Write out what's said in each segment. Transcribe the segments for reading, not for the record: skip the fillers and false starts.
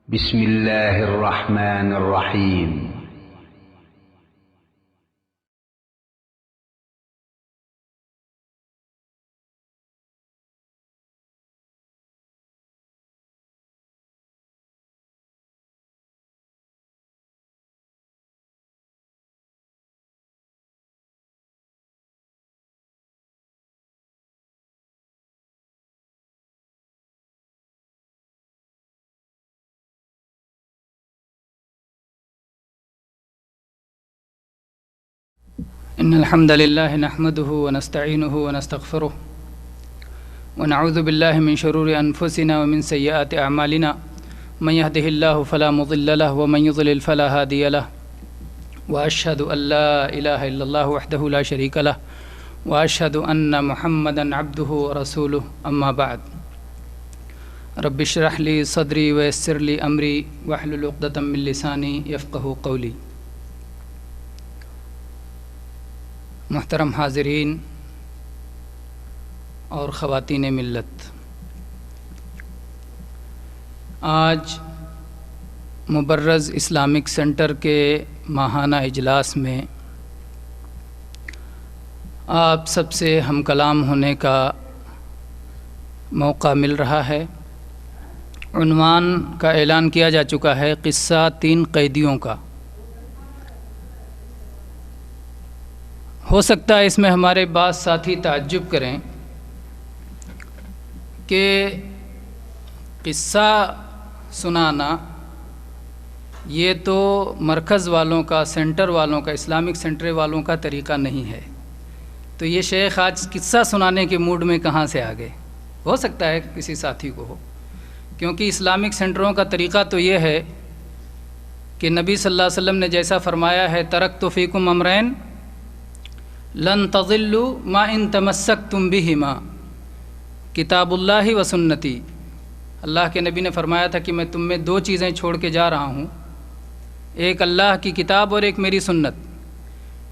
بسم الله الرحمن الرحيم. إن الحمد لله نحمده ونستعينه ونستغفره ونعوذ بالله من شرور أنفسنا ومن سيئات أعمالنا من يهده الله فلا مضل له ومن يضلل فلا هادي له وأشهد أن لا إله إلا الله وحده لا شريك له وأشهد أن محمدا عبده ورسوله أما بعد رب اشرح لي صدري ويسر لي أمري واحلل عقدة من لساني يفقهوا قولي. محترم حاضرین اور خواتین ملت، آج مبرز اسلامک سینٹر کے ماہانہ اجلاس میں آپ سب سے ہم کلام ہونے کا موقع مل رہا ہے. عنوان کا اعلان کیا جا چکا ہے، قصہ 3 قیدیوں کا. ہو سکتا ہے اس میں ہمارے بعض ساتھی تعجب کریں کہ قصہ سنانا یہ تو مرکز والوں کا، سینٹر والوں کا، اسلامک سینٹر والوں کا طریقہ نہیں ہے، تو یہ شیخ آج قصہ سنانے کے موڈ میں کہاں سے آ گئے؟ ہو سکتا ہے کسی ساتھی کو ہو، کیونکہ اسلامک سینٹروں کا طریقہ تو یہ ہے کہ نبی صلی اللہ علیہ وسلم نے جیسا فرمایا ہے، ترکت فیکم امرین لن تضلوا ما ان تمسکتم بہما، کتاب اللہ و سنتی. اللہ کے نبی نے فرمایا تھا کہ میں تم میں 2 چیزیں چھوڑ کے جا رہا ہوں، ایک اللہ کی کتاب اور ایک میری سنت.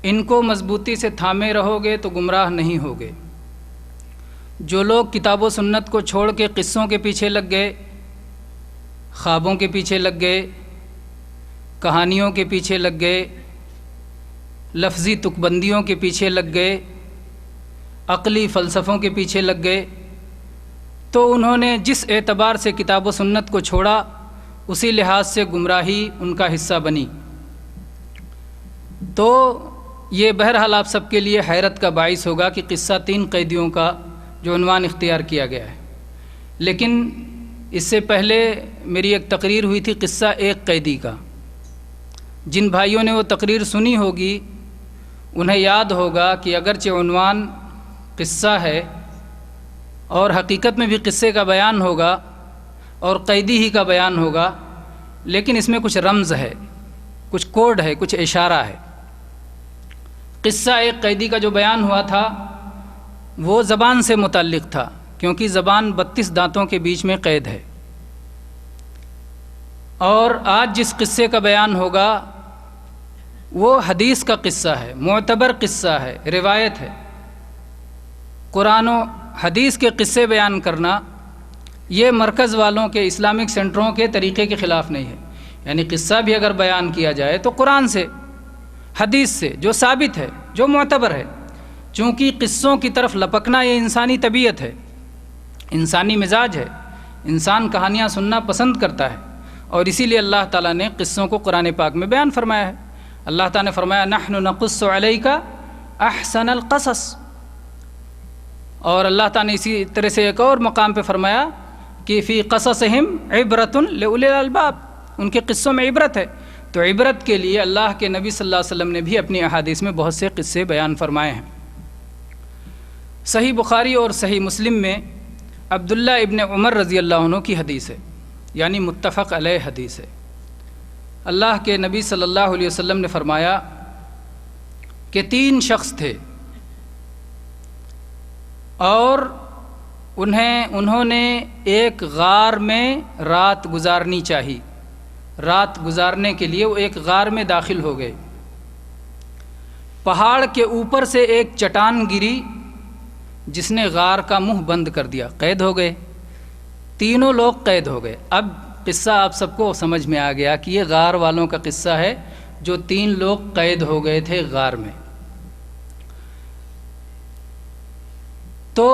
ان کو مضبوطی سے تھامے رہو گے تو گمراہ نہیں ہوگے. جو لوگ کتاب و سنت کو چھوڑ کے قصوں کے پیچھے لگ گئے، خوابوں کے پیچھے لگ گئے، کہانیوں کے پیچھے لگ گئے، لفظی تک بندیوں کے پیچھے لگ گئے، عقلی فلسفوں کے پیچھے لگ گئے، تو انہوں نے جس اعتبار سے کتاب و سنت کو چھوڑا اسی لحاظ سے گمراہی ان کا حصہ بنی. تو یہ بہرحال آپ سب کے لیے حیرت کا باعث ہوگا کہ قصہ 3 قیدیوں کا جو عنوان اختیار کیا گیا ہے. لیکن اس سے پہلے میری ایک تقریر ہوئی تھی قصہ 1 قیدی کا. جن بھائیوں نے وہ تقریر سنی ہوگی انہیں یاد ہوگا کہ اگرچہ عنوان قصہ ہے اور حقیقت میں بھی قصے کا بیان ہوگا اور قیدی ہی کا بیان ہوگا، لیکن اس میں کچھ رمز ہے، کچھ کوڈ ہے، کچھ اشارہ ہے. قصہ 1 قیدی کا جو بیان ہوا تھا وہ زبان سے متعلق تھا، کیونکہ زبان 32 دانتوں کے بیچ میں قید ہے. اور آج جس قصے کا بیان ہوگا وہ حدیث کا قصہ ہے، معتبر قصہ ہے، روایت ہے. قرآن و حدیث کے قصے بیان کرنا یہ مرکز والوں کے، اسلامک سینٹروں کے طریقے کے خلاف نہیں ہے. یعنی قصہ بھی اگر بیان کیا جائے تو قرآن سے، حدیث سے، جو ثابت ہے، جو معتبر ہے. چونکہ قصوں کی طرف لپکنا یہ انسانی طبیعت ہے، انسانی مزاج ہے، انسان کہانیاں سننا پسند کرتا ہے، اور اسی لیے اللہ تعالیٰ نے قصوں کو قرآن پاک میں بیان فرمایا ہے. اللہ تعالیٰ نے فرمایا نحن نقص علیک احسن القصص. اور اللہ تعالیٰ نے اسی طرح سے ایک اور مقام پہ فرمایا کہ فی قصصہم عبرۃ لأولی الالباب، ان کے قصوں میں عبرت ہے. تو عبرت کے لیے اللہ کے نبی صلی اللہ علیہ وسلم نے بھی اپنی احادیث میں بہت سے قصے بیان فرمائے ہیں. صحیح بخاری اور صحیح مسلم میں عبداللہ ابن عمر رضی اللہ عنہ کی حدیث ہے، یعنی متفق علیہ حدیث ہے. اللہ کے نبی صلی اللہ علیہ وسلم نے فرمایا کہ 3 شخص تھے اور انہوں نے ایک غار میں رات گزارنی چاہی. رات گزارنے کے لیے وہ ایک غار میں داخل ہو گئے. پہاڑ کے اوپر سے ایک چٹان گری جس نے غار کا منہ بند کر دیا. قید ہو گئے، تینوں لوگ قید ہو گئے. اب قصہ آپ سب کو سمجھ میں آ گیا کہ یہ غار والوں کا قصہ ہے جو 3 لوگ قید ہو گئے تھے غار میں۔ تو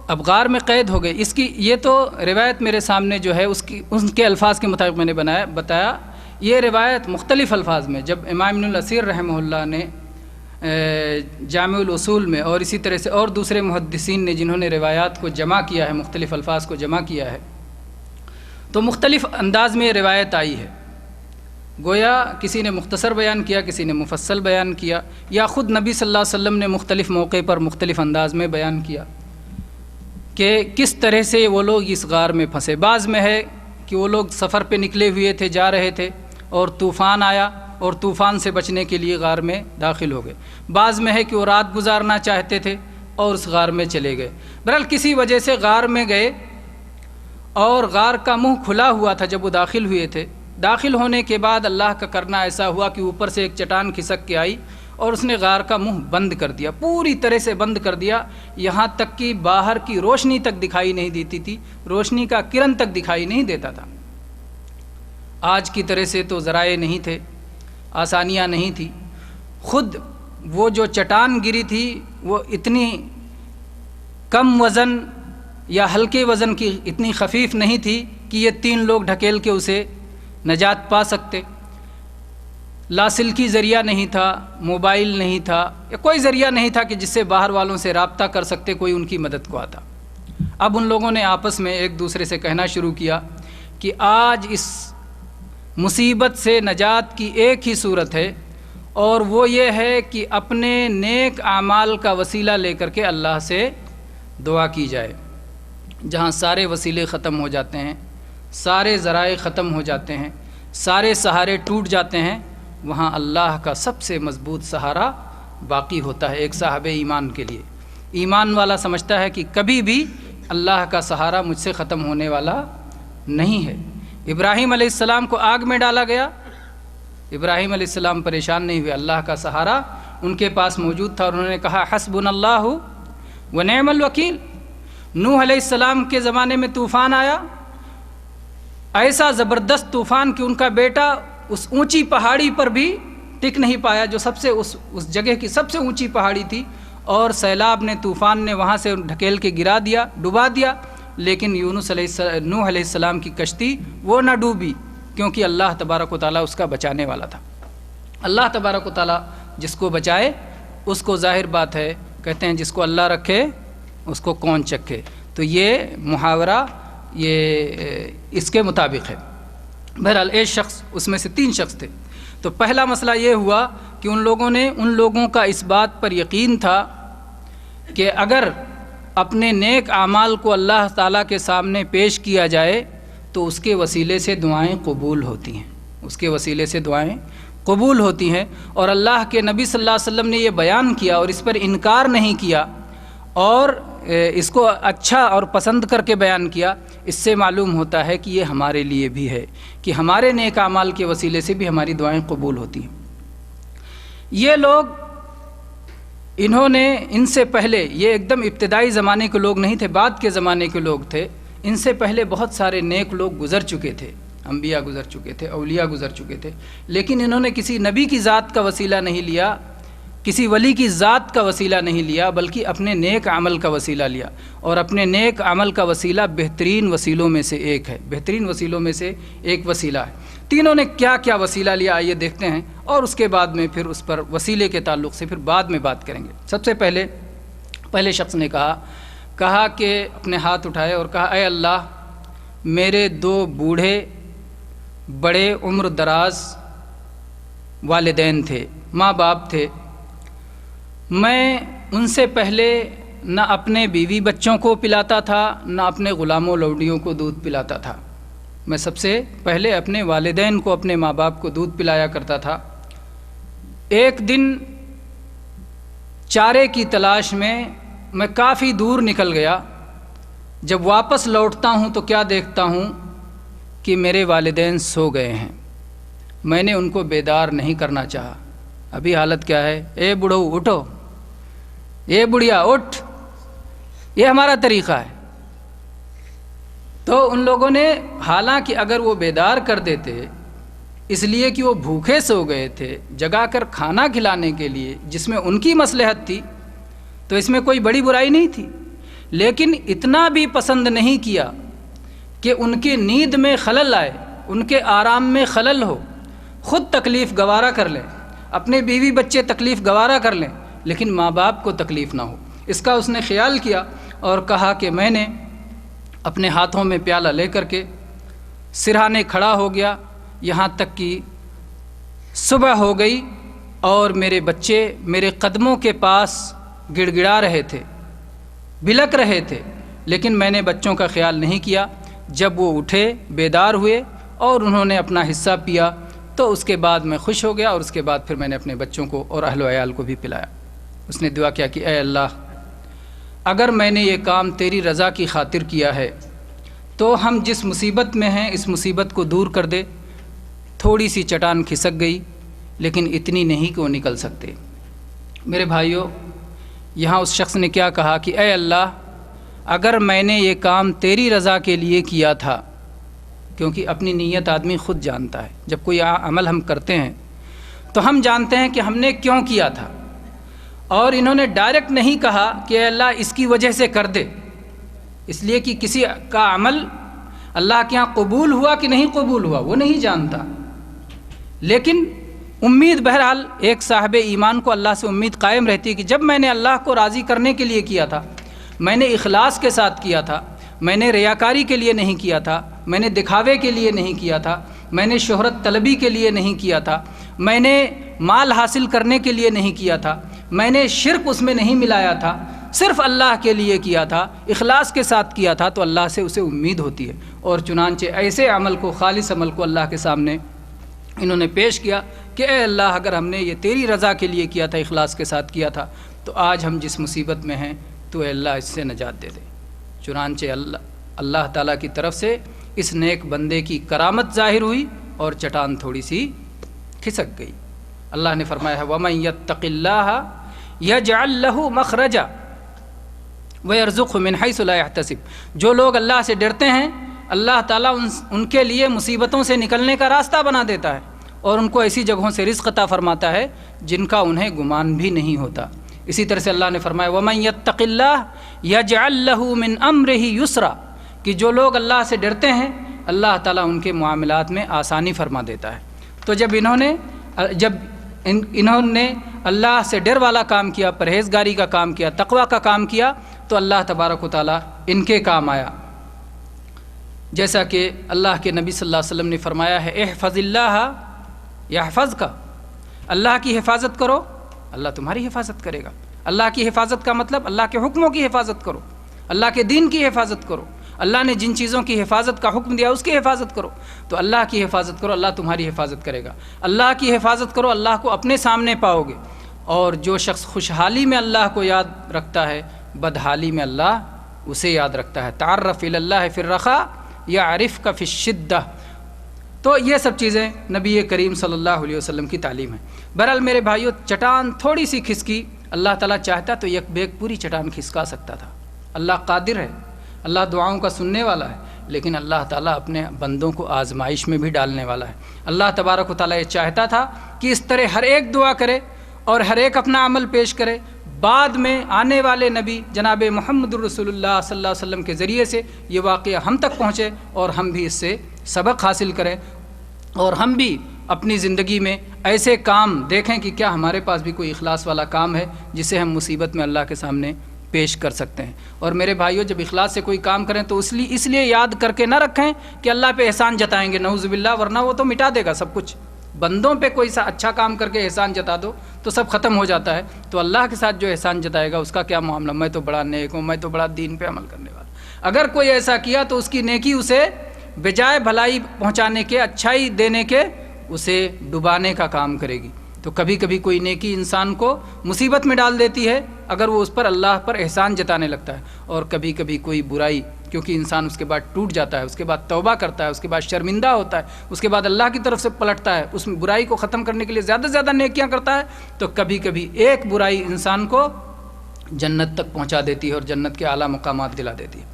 اب غار میں قید ہو گئے، اس کی یہ تو روایت میرے سامنے جو ہے اس کے الفاظ کے مطابق میں نے بتایا۔ یہ روایت مختلف الفاظ میں جب امام ابن الاثیر رحمہ اللہ نے جامع الاصول میں اور اسی طرح سے اور دوسرے محدثین نے جنہوں نے روایات کو جمع کیا ہے، مختلف الفاظ کو جمع کیا ہے، تو مختلف انداز میں یہ روایت آئی ہے۔ گویا کسی نے مختصر بیان کیا، کسی نے مفصل بیان کیا، یا خود نبی صلی اللہ علیہ وسلم نے مختلف موقع پر مختلف انداز میں بیان کیا کہ کس طرح سے وہ لوگ اس غار میں پھنسے۔ بعض میں ہے کہ وہ لوگ سفر پہ نکلے ہوئے تھے، جا رہے تھے اور طوفان آیا اور طوفان سے بچنے کے لیے غار میں داخل ہو گئے۔ بعض میں ہے کہ وہ رات گزارنا چاہتے تھے اور اس غار میں چلے گئے۔ بہرحال کسی وجہ سے غار میں گئے اور غار کا منہ کھلا ہوا تھا جب وہ داخل ہوئے تھے۔ داخل ہونے کے بعد اللہ کا کرنا ایسا ہوا کہ اوپر سے ایک چٹان کھسک کے آئی اور اس نے غار کا منہ بند کر دیا، پوری طرح سے بند کر دیا، یہاں تک کہ باہر کی روشنی تک دکھائی نہیں دیتی تھی، روشنی کا کرن تک دکھائی نہیں دیتا تھا۔ آج کی طرح سے تو ذرائع نہیں تھے، آسانیاں نہیں تھی۔ خود وہ جو چٹان گری تھی وہ اتنی کم وزن یا ہلکے وزن کی، اتنی خفیف نہیں تھی کہ یہ 3 لوگ ڈھکیل کے اسے نجات پا سکتے۔ لاسلکی ذریعہ نہیں تھا، موبائل نہیں تھا، یا کوئی ذریعہ نہیں تھا کہ جس سے باہر والوں سے رابطہ کر سکتے، کوئی ان کی مدد کو آتا۔ اب ان لوگوں نے آپس میں ایک دوسرے سے کہنا شروع کیا کہ آج اس مصیبت سے نجات کی ایک ہی صورت ہے، اور وہ یہ ہے کہ اپنے نیک اعمال کا وسیلہ لے کر کے اللہ سے دعا کی جائے۔ جہاں سارے وسیلے ختم ہو جاتے ہیں، سارے ذرائع ختم ہو جاتے ہیں، سارے سہارے ٹوٹ جاتے ہیں، وہاں اللہ کا سب سے مضبوط سہارا باقی ہوتا ہے ایک صاحب ایمان کے لیے۔ ایمان والا سمجھتا ہے کہ کبھی بھی اللہ کا سہارا مجھ سے ختم ہونے والا نہیں ہے۔ ابراہیم علیہ السلام کو آگ میں ڈالا گیا، ابراہیم علیہ السلام پریشان نہیں ہوئے، اللہ کا سہارا ان کے پاس موجود تھا اور انہوں نے کہا حسبنا اللہ ونعم الوکیل۔ نوح علیہ السلام کے زمانے میں طوفان آیا، ایسا زبردست طوفان کہ ان کا بیٹا اس اونچی پہاڑی پر بھی ٹک نہیں پایا، جو سب سے اس جگہ کی سب سے اونچی پہاڑی تھی، اور سیلاب نے، طوفان نے وہاں سے ڈھکیل کے گرا دیا، ڈبا دیا، لیکن نوح علیہ السلام کی کشتی وہ نہ ڈوبی، کیونکہ اللہ تبارک و تعالیٰ اس کا بچانے والا تھا۔ اللہ تبارک و تعالیٰ جس کو بچائے اس کو، ظاہر بات ہے، کہتے ہیں جس کو اللہ رکھے اس کو کون چکھے، تو یہ محاورہ یہ اس کے مطابق ہے۔ بہرحال ایک شخص، اس میں سے 3 شخص تھے۔ تو پہلا مسئلہ یہ ہوا کہ ان لوگوں کا اس بات پر یقین تھا کہ اگر اپنے نیک اعمال کو اللہ تعالیٰ کے سامنے پیش کیا جائے تو اس کے وسیلے سے دعائیں قبول ہوتی ہیں، اس کے وسیلے سے دعائیں قبول ہوتی ہیں، اور اللہ کے نبی صلی اللہ علیہ وسلم نے یہ بیان کیا اور اس پر انکار نہیں کیا اور اس کو اچھا اور پسند کر کے بیان کیا۔ اس سے معلوم ہوتا ہے کہ یہ ہمارے لیے بھی ہے کہ ہمارے نیک اعمال کے وسیلے سے بھی ہماری دعائیں قبول ہوتی ہیں۔ یہ لوگ، انہوں نے ان سے پہلے، یہ ایک دم ابتدائی زمانے کے لوگ نہیں تھے، بعد کے زمانے کے لوگ تھے۔ ان سے پہلے بہت سارے نیک لوگ گزر چکے تھے، انبیاء گزر چکے تھے، اولیاء گزر چکے تھے، لیکن انہوں نے کسی نبی کی ذات کا وسیلہ نہیں لیا، کسی ولی کی ذات کا وسیلہ نہیں لیا، بلکہ اپنے نیک عمل کا وسیلہ لیا، اور اپنے نیک عمل کا وسیلہ بہترین وسیلوں میں سے ایک ہے، بہترین وسیلوں میں سے ایک وسیلہ ہے۔ تینوں نے کیا کیا وسیلہ لیا، آئیے دیکھتے ہیں، اور اس کے بعد میں پھر اس پر وسیلے کے تعلق سے پھر بعد میں بات کریں گے۔ سب سے پہلے شخص نے کہا کہ اپنے ہاتھ اٹھائے اور کہا اے اللہ، میرے 2 بوڑھے بڑے عمر دراز والدین تھے، ماں باپ تھے، میں ان سے پہلے نہ اپنے بیوی بچوں کو پلاتا تھا، نہ اپنے غلاموں لوڈیوں کو دودھ پلاتا تھا، میں سب سے پہلے اپنے والدین کو، اپنے ماں باپ کو دودھ پلایا کرتا تھا۔ ایک دن چارے کی تلاش میں کافی دور نکل گیا، جب واپس لوٹتا ہوں تو کیا دیکھتا ہوں کہ میرے والدین سو گئے ہیں، میں نے ان کو بیدار نہیں کرنا چاہا۔ ابھی حالت کیا ہے، اے بوڑھو اٹھو، اے بڑھیا اٹھ، یہ ہمارا طریقہ ہے۔ تو ان لوگوں نے حالانکہ اگر وہ بیدار کر دیتے اس لیے کہ وہ بھوکے سو گئے تھے جگا کر کھانا کھلانے کے لیے جس میں ان کی مصلحت تھی تو اس میں کوئی بڑی برائی نہیں تھی، لیکن اتنا بھی پسند نہیں کیا کہ ان کی نیند میں خلل آئے، ان کے آرام میں خلل ہو، خود تکلیف گوارا کر لیں، اپنے بیوی بچے تکلیف گوارا کر لیں، لیکن ماں باپ کو تکلیف نہ ہو۔ اس کا اس نے خیال کیا اور کہا کہ میں نے اپنے ہاتھوں میں پیالہ لے کر کے سرہانے کھڑا ہو گیا یہاں تک کہ صبح ہو گئی اور میرے بچے میرے قدموں کے پاس گڑ گڑا رہے تھے، بلک رہے تھے، لیکن میں نے بچوں کا خیال نہیں کیا۔ جب وہ اٹھے بیدار ہوئے اور انہوں نے اپنا حصہ پیا تو اس کے بعد میں خوش ہو گیا، اور اس کے بعد پھر میں نے اپنے بچوں کو اور اہل و عیال کو بھی پلایا۔ اس نے دعا کیا کہ اے اللہ، اگر میں نے یہ کام تیری رضا کی خاطر کیا ہے تو ہم جس مصیبت میں ہیں اس مصیبت کو دور کر دے۔ تھوڑی سی چٹان کھسک گئی لیکن اتنی نہیں کہ وہ نکل سکتے۔ میرے بھائیوں، یہاں اس شخص نے کیا کہا کہ اے اللہ، اگر میں نے یہ کام تیری رضا کے لیے کیا تھا، کیونکہ اپنی نیت آدمی خود جانتا ہے۔ جب کوئی عمل ہم کرتے ہیں تو ہم جانتے ہیں کہ ہم نے کیوں کیا تھا، اور انہوں نے ڈائریکٹ نہیں کہا کہ اے اللہ اس کی وجہ سے کر دے، اس لیے کہ کسی کا عمل اللہ کے ہاں قبول ہوا کہ نہیں قبول ہوا وہ نہیں جانتا، لیکن امید بہرحال ایک صاحب ایمان کو اللہ سے امید قائم رہتی ہے کہ جب میں نے اللہ کو راضی کرنے کے لیے کیا تھا، میں نے اخلاص کے ساتھ کیا تھا، میں نے ریاکاری کے لیے نہیں کیا تھا، میں نے دکھاوے کے لیے نہیں کیا تھا، میں نے شہرت طلبی کے لیے نہیں کیا تھا، میں نے مال حاصل کرنے کے لیے نہیں کیا تھا، میں نے شرک اس میں نہیں ملایا تھا، صرف اللہ کے لیے کیا تھا، اخلاص کے ساتھ کیا تھا، تو اللہ سے اسے امید ہوتی ہے۔ اور چنانچہ ایسے عمل کو، خالص عمل کو اللہ کے سامنے انہوں نے پیش کیا کہ اے اللہ، اگر ہم نے یہ تیری رضا کے لیے کیا تھا، اخلاص کے ساتھ کیا تھا، تو آج ہم جس مصیبت میں ہیں تو اے اللہ اس سے نجات دے دے۔ چنانچہ اللہ تعالیٰ کی طرف سے اس نیک بندے کی کرامت ظاہر ہوئی اور چٹان تھوڑی سی کھسک گئی۔ اللہ نے فرمایا ہے وَمَن يَتَّقِ اللَّهَ يَجْعَل لَّهُ مَخْرَجًا وَيَرْزُقْهُ مِنْ حَيْثُ لَا يَحْتَسِبُ۔ جو لوگ اللہ سے ڈرتے ہیں اللہ تعالیٰ ان کے لیے مصیبتوں سے نکلنے کا راستہ بنا دیتا ہے اور ان کو ایسی جگہوں سے رزق عطا فرماتا ہے جن کا انہیں گمان بھی نہیں ہوتا۔ اسی طرح سے اللہ نے فرمایا وَمَن يَتَّقِ اللَّهَ يَجْعَل لَّهُ مِنْ أَمْرِهِ يُسْرًا، کہ جو لوگ اللہ سے ڈرتے ہیں اللہ تعالیٰ ان کے معاملات میں آسانی فرما دیتا ہے۔ تو جب انہوں نے اللہ سے ڈر والا کام کیا، پرہیزگاری کا کام کیا، تقوی کا کام کیا، تو اللہ تبارک و تعالیٰ ان کے کام آیا۔ جیسا کہ اللہ کے نبی صلی اللہ علیہ وسلم نے فرمایا ہے احفظ اللہ یحفظک، اللہ کی حفاظت کرو اللہ تمہاری حفاظت کرے گا۔ اللہ کی حفاظت کا مطلب اللہ کے حکموں کی حفاظت کرو، اللہ کے دین کی حفاظت کرو، اللہ نے جن چیزوں کی حفاظت کا حکم دیا اس کی حفاظت کرو، تو اللہ کی حفاظت کرو اللہ تمہاری حفاظت کرے گا۔ اللہ کی حفاظت کرو اللہ کو اپنے سامنے پاؤ گے۔ اور جو شخص خوشحالی میں اللہ کو یاد رکھتا ہے بدحالی میں اللہ اسے یاد رکھتا ہے۔ تعرف الی اللہ فی الرخاء یعرفک فی الشدہ۔ تو یہ سب چیزیں نبی کریم صلی اللہ علیہ وسلم کی تعلیم ہے۔ بہرحال میرے بھائیو، چٹان تھوڑی سی کھسکی، اللہ تعالیٰ چاہتا تو یک بیک پوری چٹان کھسکا سکتا تھا۔ اللہ قادر ہے، اللہ دعاؤں کا سننے والا ہے، لیکن اللہ تعالیٰ اپنے بندوں کو آزمائش میں بھی ڈالنے والا ہے۔ اللہ تبارک و تعالیٰ یہ چاہتا تھا کہ اس طرح ہر ایک دعا کرے اور ہر ایک اپنا عمل پیش کرے، بعد میں آنے والے نبی جناب محمد الرسول اللہ صلی اللہ علیہ وسلم کے ذریعے سے یہ واقعہ ہم تک پہنچے اور ہم بھی اس سے سبق حاصل کریں، اور ہم بھی اپنی زندگی میں ایسے کام دیکھیں کہ کیا ہمارے پاس بھی کوئی اخلاص والا کام ہے جسے ہم مصیبت میں اللہ کے سامنے پیش کر سکتے ہیں۔ اور میرے بھائیوں، جب اخلاص سے کوئی کام کریں تو اس لیے یاد کر کے نہ رکھیں کہ اللہ پہ احسان جتائیں گے، نعوذ باللہ، ورنہ وہ تو مٹا دے گا سب کچھ۔ بندوں پہ کوئی سا اچھا کام کر کے احسان جتا دو تو سب ختم ہو جاتا ہے، تو اللہ کے ساتھ جو احسان جتائے گا اس کا کیا معاملہ، میں تو بڑا نیک ہوں، میں تو بڑا دین پہ عمل کرنے والا۔ اگر کوئی ایسا کیا تو اس کی نیکی اسے بجائے بھلائی پہنچانے کے، اچھائی دینے کے، اسے ڈبانے کا کام کرے گی۔ تو کبھی کبھی کوئی نیکی انسان کو مصیبت میں ڈال دیتی ہے اگر وہ اس پر اللہ پر احسان جتانے لگتا ہے، اور کبھی کبھی کوئی برائی، کیونکہ انسان اس کے بعد ٹوٹ جاتا ہے، اس کے بعد توبہ کرتا ہے، اس کے بعد شرمندہ ہوتا ہے، اس کے بعد اللہ کی طرف سے پلٹتا ہے، اس برائی کو ختم کرنے کے لیے زیادہ سے زیادہ نیکیاں کرتا ہے، تو کبھی کبھی ایک برائی انسان کو جنت تک پہنچا دیتی ہے اور جنت کے اعلیٰ مقامات دلا دیتی ہے۔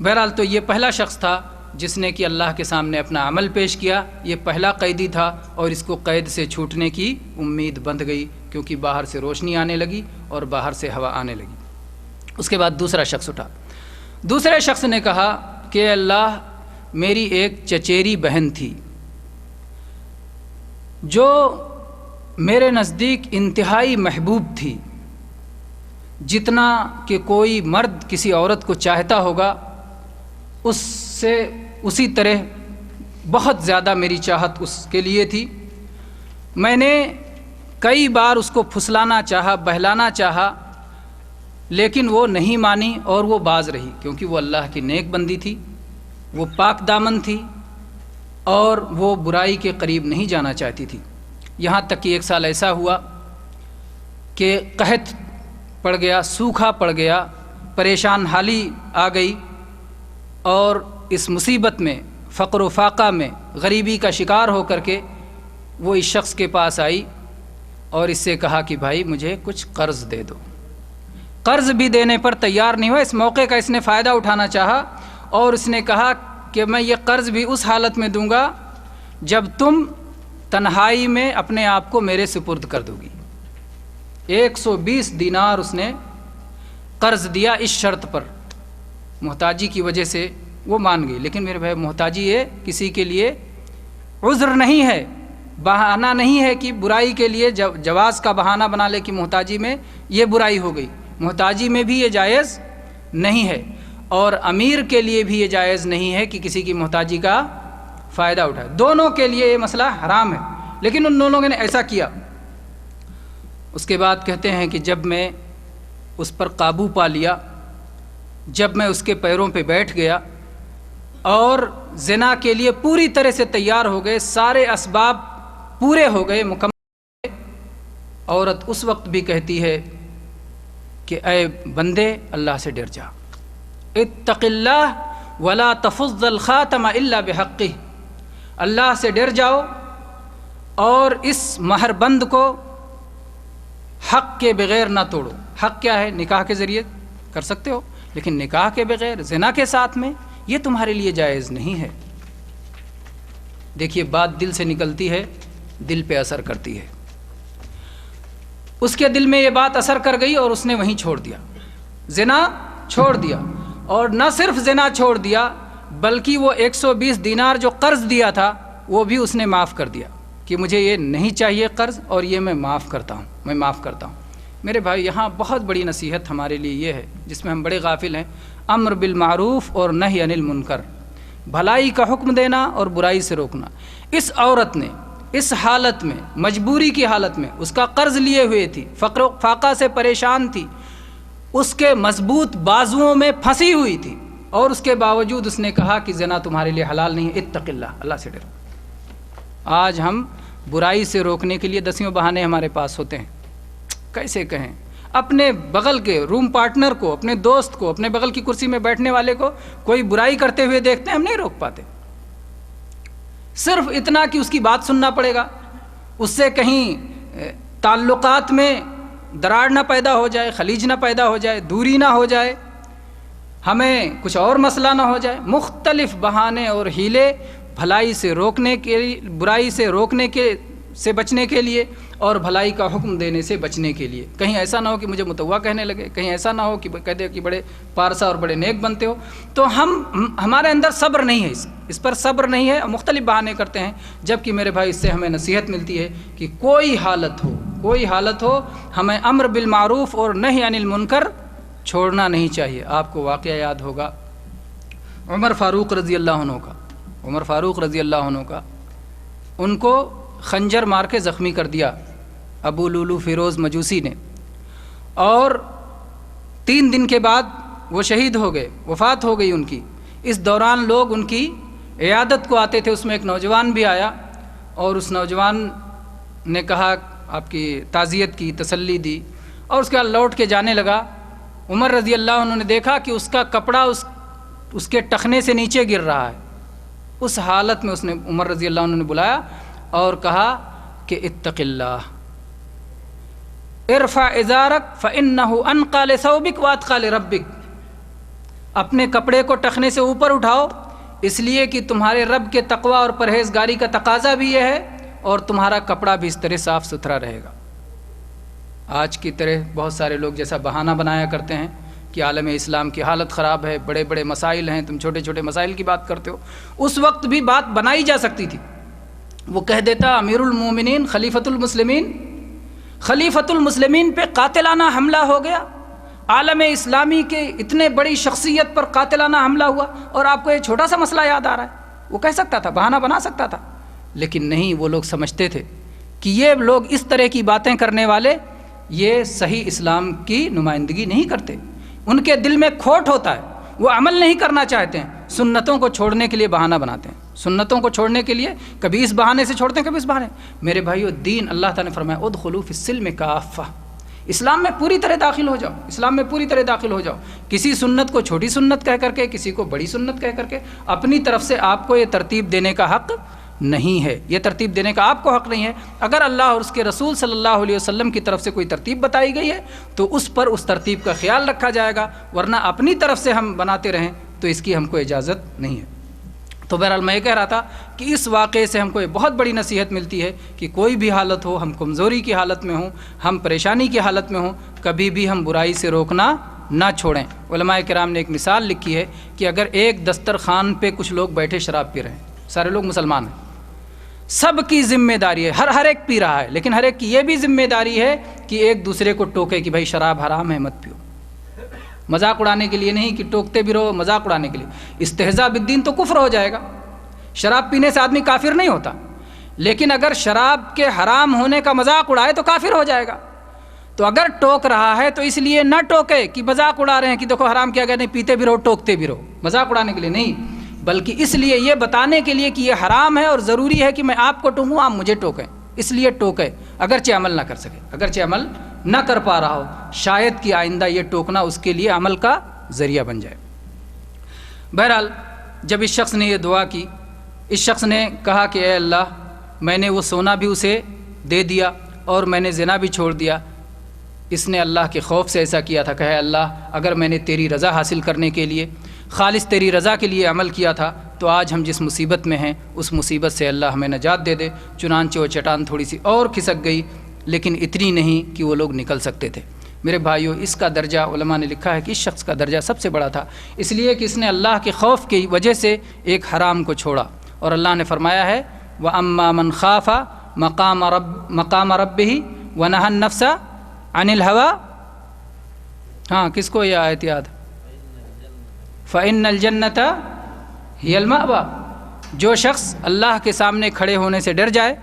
بہرحال تو یہ پہلا شخص تھا جس نے کہ اللہ کے سامنے اپنا عمل پیش کیا، یہ پہلا قیدی تھا، اور اس کو قید سے چھوٹنے کی امید بندھ گئی، کیونکہ باہر سے روشنی آنے لگی اور باہر سے ہوا آنے لگی۔ اس کے بعد دوسرا شخص اٹھا، دوسرے شخص نے کہا کہ اللہ، میری ایک چچیری بہن تھی جو میرے نزدیک انتہائی محبوب تھی، جتنا کہ کوئی مرد کسی عورت کو چاہتا ہوگا اس سے اسی طرح بہت زیادہ میری چاہت اس کے لیے تھی۔ میں نے کئی بار اس کو پھسلانا چاہا، بہلانا چاہا، لیکن وہ نہیں مانی اور وہ باز رہی، کیونکہ وہ اللہ کی نیک بندی تھی، وہ پاک دامن تھی اور وہ برائی کے قریب نہیں جانا چاہتی تھی۔ یہاں تک کہ ایک سال ایسا ہوا کہ قحط پڑ گیا، سوکھا پڑ گیا، پریشان حالی آ گئی، اور اس مصیبت میں، فقر و فاقہ میں، غریبی کا شکار ہو کر کے وہ اس شخص کے پاس آئی اور اس سے کہا کہ بھائی مجھے کچھ قرض دے دو۔ قرض بھی دینے پر تیار نہیں ہوا، اس موقع کا اس نے فائدہ اٹھانا چاہا اور اس نے کہا کہ میں یہ قرض بھی اس حالت میں دوں گا جب تم تنہائی میں اپنے آپ کو میرے سپرد کر دو گی۔ 120 دینار اس نے قرض دیا اس شرط پر، محتاجی کی وجہ سے وہ مان گئی۔ لیکن میرے بھائی، محتاجی یہ کسی کے لیے عذر نہیں ہے، بہانہ نہیں ہے کہ برائی کے لیے جواز کا بہانہ بنا لے کہ محتاجی میں یہ برائی ہو گئی۔ محتاجی میں بھی یہ جائز نہیں ہے، اور امیر کے لیے بھی یہ جائز نہیں ہے کہ کسی کی محتاجی کا فائدہ اٹھائے۔ دونوں کے لیے یہ مسئلہ حرام ہے، لیکن ان دونوں نے ایسا کیا۔ اس کے بعد کہتے ہیں کہ جب میں اس پر قابو پا لیا، جب میں اس کے پیروں پہ بیٹھ گیا اور زنا کے لیے پوری طرح سے تیار ہو گئے، سارے اسباب پورے ہو گئے، مکمل، عورت اس وقت بھی کہتی ہے کہ اے بندے، اللہ سے ڈر جا، اتق اللہ ولا تفض الخاتم الا بحقہ، اللہ سے ڈر جاؤ اور اس مہر بند کو حق کے بغیر نہ توڑو۔ حق کیا ہے؟ نکاح کے ذریعے کر سکتے ہو، لیکن نکاح کے بغیر، زنا کے ساتھ میں، یہ تمہارے لیے جائز نہیں ہے۔ دیکھیے، بات دل سے نکلتی ہے، دل پہ اثر کرتی ہے۔ اس کے دل میں یہ بات اثر کر گئی اور اس نے وہیں چھوڑ دیا، زنا چھوڑ دیا، اور نہ صرف زنا چھوڑ دیا بلکہ وہ 120 دینار جو قرض دیا تھا وہ بھی اس نے معاف کر دیا کہ مجھے یہ نہیں چاہیے قرض، اور یہ میں معاف کرتا ہوں، میں معاف کرتا ہوں۔ میرے بھائی، یہاں بہت بڑی نصیحت ہمارے لیے یہ ہے جس میں ہم بڑے غافل ہیں، امر بالمعروف اور نہی عن المنکر، بھلائی کا حکم دینا اور برائی سے روکنا۔ اس عورت نے اس حالت میں، مجبوری کی حالت میں، اس کا قرض لیے ہوئے تھی، فقر و فاقہ سے پریشان تھی، اس کے مضبوط بازوؤں میں پھنسی ہوئی تھی، اور اس کے باوجود اس نے کہا کہ زنا تمہارے لیے حلال نہیں ہے، اتق اللہ، اللہ سے ڈرو۔ آج ہم برائی سے روکنے کے لیے دسیوں بہانے ہمارے پاس ہوتے ہیں۔ کیسے کہیں؟ اپنے بغل کے روم پارٹنر کو، اپنے دوست کو، اپنے بغل کی کرسی میں بیٹھنے والے کو کوئی برائی کرتے ہوئے دیکھتے ہیں، ہم نہیں روک پاتے، صرف اتنا کہ اس کی بات سننا پڑے گا، اس سے کہیں تعلقات میں دراڑ نہ پیدا ہو جائے، خلیج نہ پیدا ہو جائے، دوری نہ ہو جائے، ہمیں کچھ اور مسئلہ نہ ہو جائے۔ مختلف بہانے اور ہیلے بھلائی سے روکنے کے لیے، برائی سے روکنے سے بچنے کے لیے، اور بھلائی کا حکم دینے سے بچنے کے لیے۔ کہیں ایسا نہ ہو کہ مجھے متوا کہنے لگے، کہیں ایسا نہ ہو کہ کہہ دے کہ بڑے پارسا اور بڑے نیک بنتے ہو، تو ہمارے اندر صبر نہیں ہے، اس پر صبر نہیں ہے، مختلف بہانے کرتے ہیں، جبکہ میرے بھائی اس سے ہمیں نصیحت ملتی ہے کہ کوئی حالت ہو ہمیں امر بالمعروف اور نہی عن المنکر چھوڑنا نہیں چاہیے۔ آپ کو واقعہ یاد ہوگا عمر فاروق رضی اللہ عنہ کا، ان کو خنجر مار کے زخمی کر دیا ابو لولو فیروز مجوسی نے، اور 3 دن کے بعد وہ شہید ہو گئے، وفات ہو گئی ان کی۔ اس دوران لوگ ان کی عیادت کو آتے تھے، اس میں ایک نوجوان بھی آیا، اور اس نوجوان نے کہا، آپ کی تعزیت کی، تسلی دی، اور اس کے بعد لوٹ کے جانے لگا۔ عمر رضی اللہ عنہ نے دیکھا کہ اس کا کپڑا اس کے ٹخنے سے نیچے گر رہا ہے۔ اس حالت میں اس نے عمر رضی اللہ عنہ نے بلایا اور کہا کہ اتق اللہ، ارفع ازارک فانہ انقی لثوبک واتقی لربک، اپنے کپڑے کو ٹخنے سے اوپر اٹھاؤ، اس لیے کہ تمہارے رب کے تقوی اور پرہیزگاری کا تقاضا بھی یہ ہے، اور تمہارا کپڑا بھی اس طرح صاف ستھرا رہے گا۔ آج کی طرح بہت سارے لوگ جیسا بہانہ بنایا کرتے ہیں کہ عالم اسلام کی حالت خراب ہے، بڑے بڑے مسائل ہیں، تم چھوٹے چھوٹے مسائل کی بات کرتے ہو، اس وقت بھی بات بنائی جا سکتی تھی۔ وہ کہہ دیتا امیر المومنین خلیفۃ المسلمین، خلیفۃ المسلمین پہ قاتلانہ حملہ ہو گیا، عالم اسلامی کے اتنے بڑی شخصیت پر قاتلانہ حملہ ہوا، اور آپ کو یہ چھوٹا سا مسئلہ یاد آ رہا ہے۔ وہ کہہ سکتا تھا، بہانہ بنا سکتا تھا، لیکن نہیں، وہ لوگ سمجھتے تھے کہ یہ لوگ اس طرح کی باتیں کرنے والے یہ صحیح اسلام کی نمائندگی نہیں کرتے، ان کے دل میں کھوٹ ہوتا ہے، وہ عمل نہیں کرنا چاہتے ہیں، سنتوں کو چھوڑنے کے لیے بہانہ بناتے ہیں، سنتوں کو چھوڑنے کے لیے کبھی اس بہانے سے چھوڑتے ہیں، کبھی اس بہانے۔ میرے بھائیو، دین اللہ تعالیٰ نے فرمایا ادخلوا فی السلم کافہ، اسلام میں پوری طرح داخل ہو جاؤ، اسلام میں پوری طرح داخل ہو جاؤ۔ کسی سنت کو چھوٹی سنت کہہ کر کے، کسی کو بڑی سنت کہہ کر کے، اپنی طرف سے آپ کو یہ ترتیب دینے کا حق نہیں ہے، یہ ترتیب دینے کا آپ کو حق نہیں ہے۔ اگر اللہ اور اس کے رسول صلی اللہ علیہ وسلم کی طرف سے کوئی ترتیب بتائی گئی ہے تو اس پر اس ترتیب کا خیال رکھا جائے گا، ورنہ اپنی طرف سے ہم بناتے رہیں تو اس کی ہم کو اجازت نہیں ہے۔ تو بہرحال میں یہ کہہ رہا تھا کہ اس واقعے سے ہم کو یہ بہت بڑی نصیحت ملتی ہے کہ کوئی بھی حالت ہو، ہم کمزوری کی حالت میں ہوں، ہم پریشانی کی حالت میں ہوں، کبھی بھی ہم برائی سے روکنا نہ چھوڑیں۔ علماء کرام نے ایک مثال لکھی ہے کہ اگر ایک دسترخوان پہ کچھ لوگ بیٹھے شراب پی رہے ہیں، سارے لوگ مسلمان ہیں، سب کی ذمہ داری ہے، ہر ایک پی رہا ہے، لیکن ہر ایک کی یہ بھی ذمہ داری ہے کہ ایک دوسرے کو ٹوکے کہ بھائی شراب حرام ہے، مت پیو۔ مذاق اڑانے کے لیے نہیں کہ ٹوکتے بھی رہو، مذاق اڑانے کے لیے۔ استہزاء بالدین تو کفر ہو جائے گا، شراب پینے سے آدمی کافر نہیں ہوتا، لیکن اگر شراب کے حرام ہونے کا مذاق اڑائے تو کافر ہو جائے گا۔ تو اگر ٹوک رہا ہے تو اس لیے نہ ٹوکے کہ مذاق اڑا رہے ہیں کہ دیکھو حرام کیا گیا، نہیں، پیتے بھی رہو، ٹوکتے بھی رہو، مذاق اڑانے کے لیے نہیں، بلکہ اس لیے یہ بتانے کے لیے کہ یہ حرام ہے اور ضروری ہے کہ میں آپ کو ٹوکوں، آپ مجھے ٹوکیں، اس لیے ٹوکے، اگرچہ عمل نہ کر سکے، اگرچہ عمل نہ کر پا رہا ہو، شاید کہ آئندہ یہ ٹوکنا اس کے لیے عمل کا ذریعہ بن جائے۔ بہرحال جب اس شخص نے یہ دعا کی، اس شخص نے کہا کہ اے اللہ، میں نے وہ سونا بھی اسے دے دیا اور میں نے زنا بھی چھوڑ دیا۔ اس نے اللہ کے خوف سے ایسا کیا تھا کہ اے اللہ، اگر میں نے تیری رضا حاصل کرنے کے لیے، خالص تیری رضا کے لیے عمل کیا تھا تو آج ہم جس مصیبت میں ہیں اس مصیبت سے اللہ ہمیں نجات دے دے۔ چنانچہ وہ چٹان تھوڑی سی اور کھسک گئی، لیکن اتنی نہیں کہ وہ لوگ نکل سکتے تھے۔ میرے بھائیو، اس کا درجہ علماء نے لکھا ہے کہ اس شخص کا درجہ سب سے بڑا تھا، اس لیے کہ اس نے اللہ کے خوف کی وجہ سے ایک حرام کو چھوڑا، اور اللہ نے فرمایا ہے وَأَمَّا مَنْ خَافَ مَقَامَ رَبِّهِ وَنَهَى النَّفْسَ عَنِ الْهَوَىٰ۔ ہاں، کس کو یہ آیت یاد؟ فَإِنَّ الْجَنَّةَ هِيَ الْمَأْوَىٰ۔ جو شخص اللہ کے سامنے کھڑے ہونے سے ڈر جائے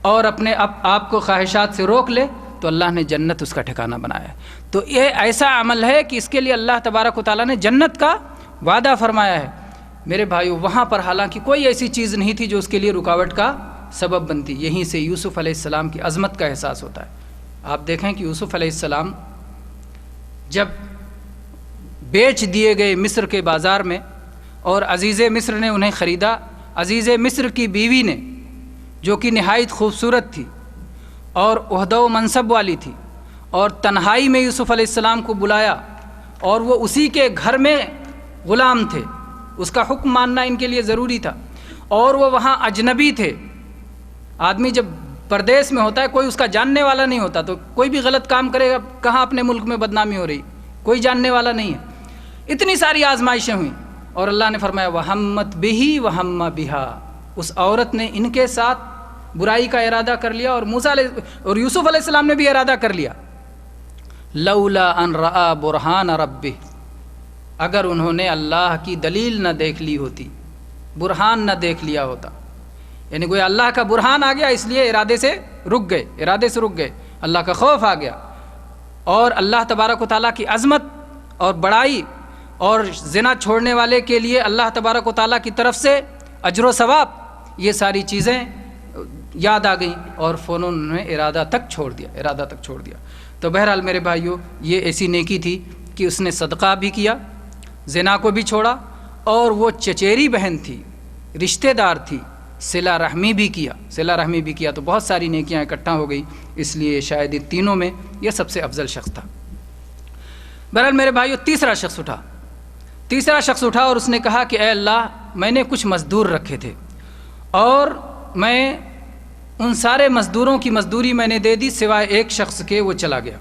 اور اپنے آپ کو خواہشات سے روک لے تو اللہ نے جنت اس کا ٹھکانہ بنایا ہے۔ تو یہ ایسا عمل ہے کہ اس کے لیے اللہ تبارک و تعالیٰ نے جنت کا وعدہ فرمایا ہے۔ میرے بھائیو، وہاں پر حالانکہ کوئی ایسی چیز نہیں تھی جو اس کے لیے رکاوٹ کا سبب بنتی، یہیں سے یوسف علیہ السلام کی عظمت کا احساس ہوتا ہے۔ آپ دیکھیں کہ یوسف علیہ السلام جب بیچ دیے گئے مصر کے بازار میں اور عزیز مصر نے انہیں خریدا، عزیز مصر کی بیوی نے جو کہ نہایت خوبصورت تھی اور عہدہ و منصب والی تھی، اور تنہائی میں یوسف علیہ السلام کو بلایا، اور وہ اسی کے گھر میں غلام تھے، اس کا حکم ماننا ان کے لیے ضروری تھا، اور وہ وہاں اجنبی تھے۔ آدمی جب پردیس میں ہوتا ہے، کوئی اس کا جاننے والا نہیں ہوتا، تو کوئی بھی غلط کام کرے گا، کہاں اپنے ملک میں بدنامی ہو رہی، کوئی جاننے والا نہیں ہے۔ اتنی ساری آزمائشیں ہوئیں، اور اللہ نے فرمایا وَهَمَّتْ بِهِ وَهَمَّ بِهَا، اس عورت نے ان کے ساتھ برائی کا ارادہ کر لیا، اور یوسف علیہ السلام نے بھی ارادہ کر لیا۔ لولا ان رأى برہان ربہ، اگر انہوں نے اللہ کی دلیل نہ دیکھ لی ہوتی، برہان نہ دیکھ لیا ہوتا، یعنی کوئی اللہ کا برہان آ گیا، اس لیے ارادے سے رک گئے، اللہ کا خوف آ گیا، اور اللہ تبارک و تعالیٰ کی عظمت اور بڑائی اور زنا چھوڑنے والے کے لیے اللہ تبارک و تعالیٰ کی طرف سے اجر و ثواب، یہ ساری چیزیں یاد آ گئیں، اور فوراً انہوں نے ارادہ تک چھوڑ دیا۔ تو بہرحال میرے بھائیو، یہ ایسی نیکی تھی کہ اس نے صدقہ بھی کیا، زنا کو بھی چھوڑا، اور وہ چچیری بہن تھی، رشتہ دار تھی، صلہ رحمی بھی کیا، تو بہت ساری نیکیاں اکٹھا ہو گئی، اس لیے شاید ان تینوں میں یہ سب سے افضل شخص تھا۔ بہرحال میرے بھائیو، تیسرا شخص اٹھا، تیسرا شخص اٹھا اور اس نے کہا کہ اے اللہ میں نے کچھ مزدور رکھے تھے اور میں ان سارے مزدوروں کی مزدوری میں نے دے دی سوائے ایک شخص کے، وہ چلا گیا،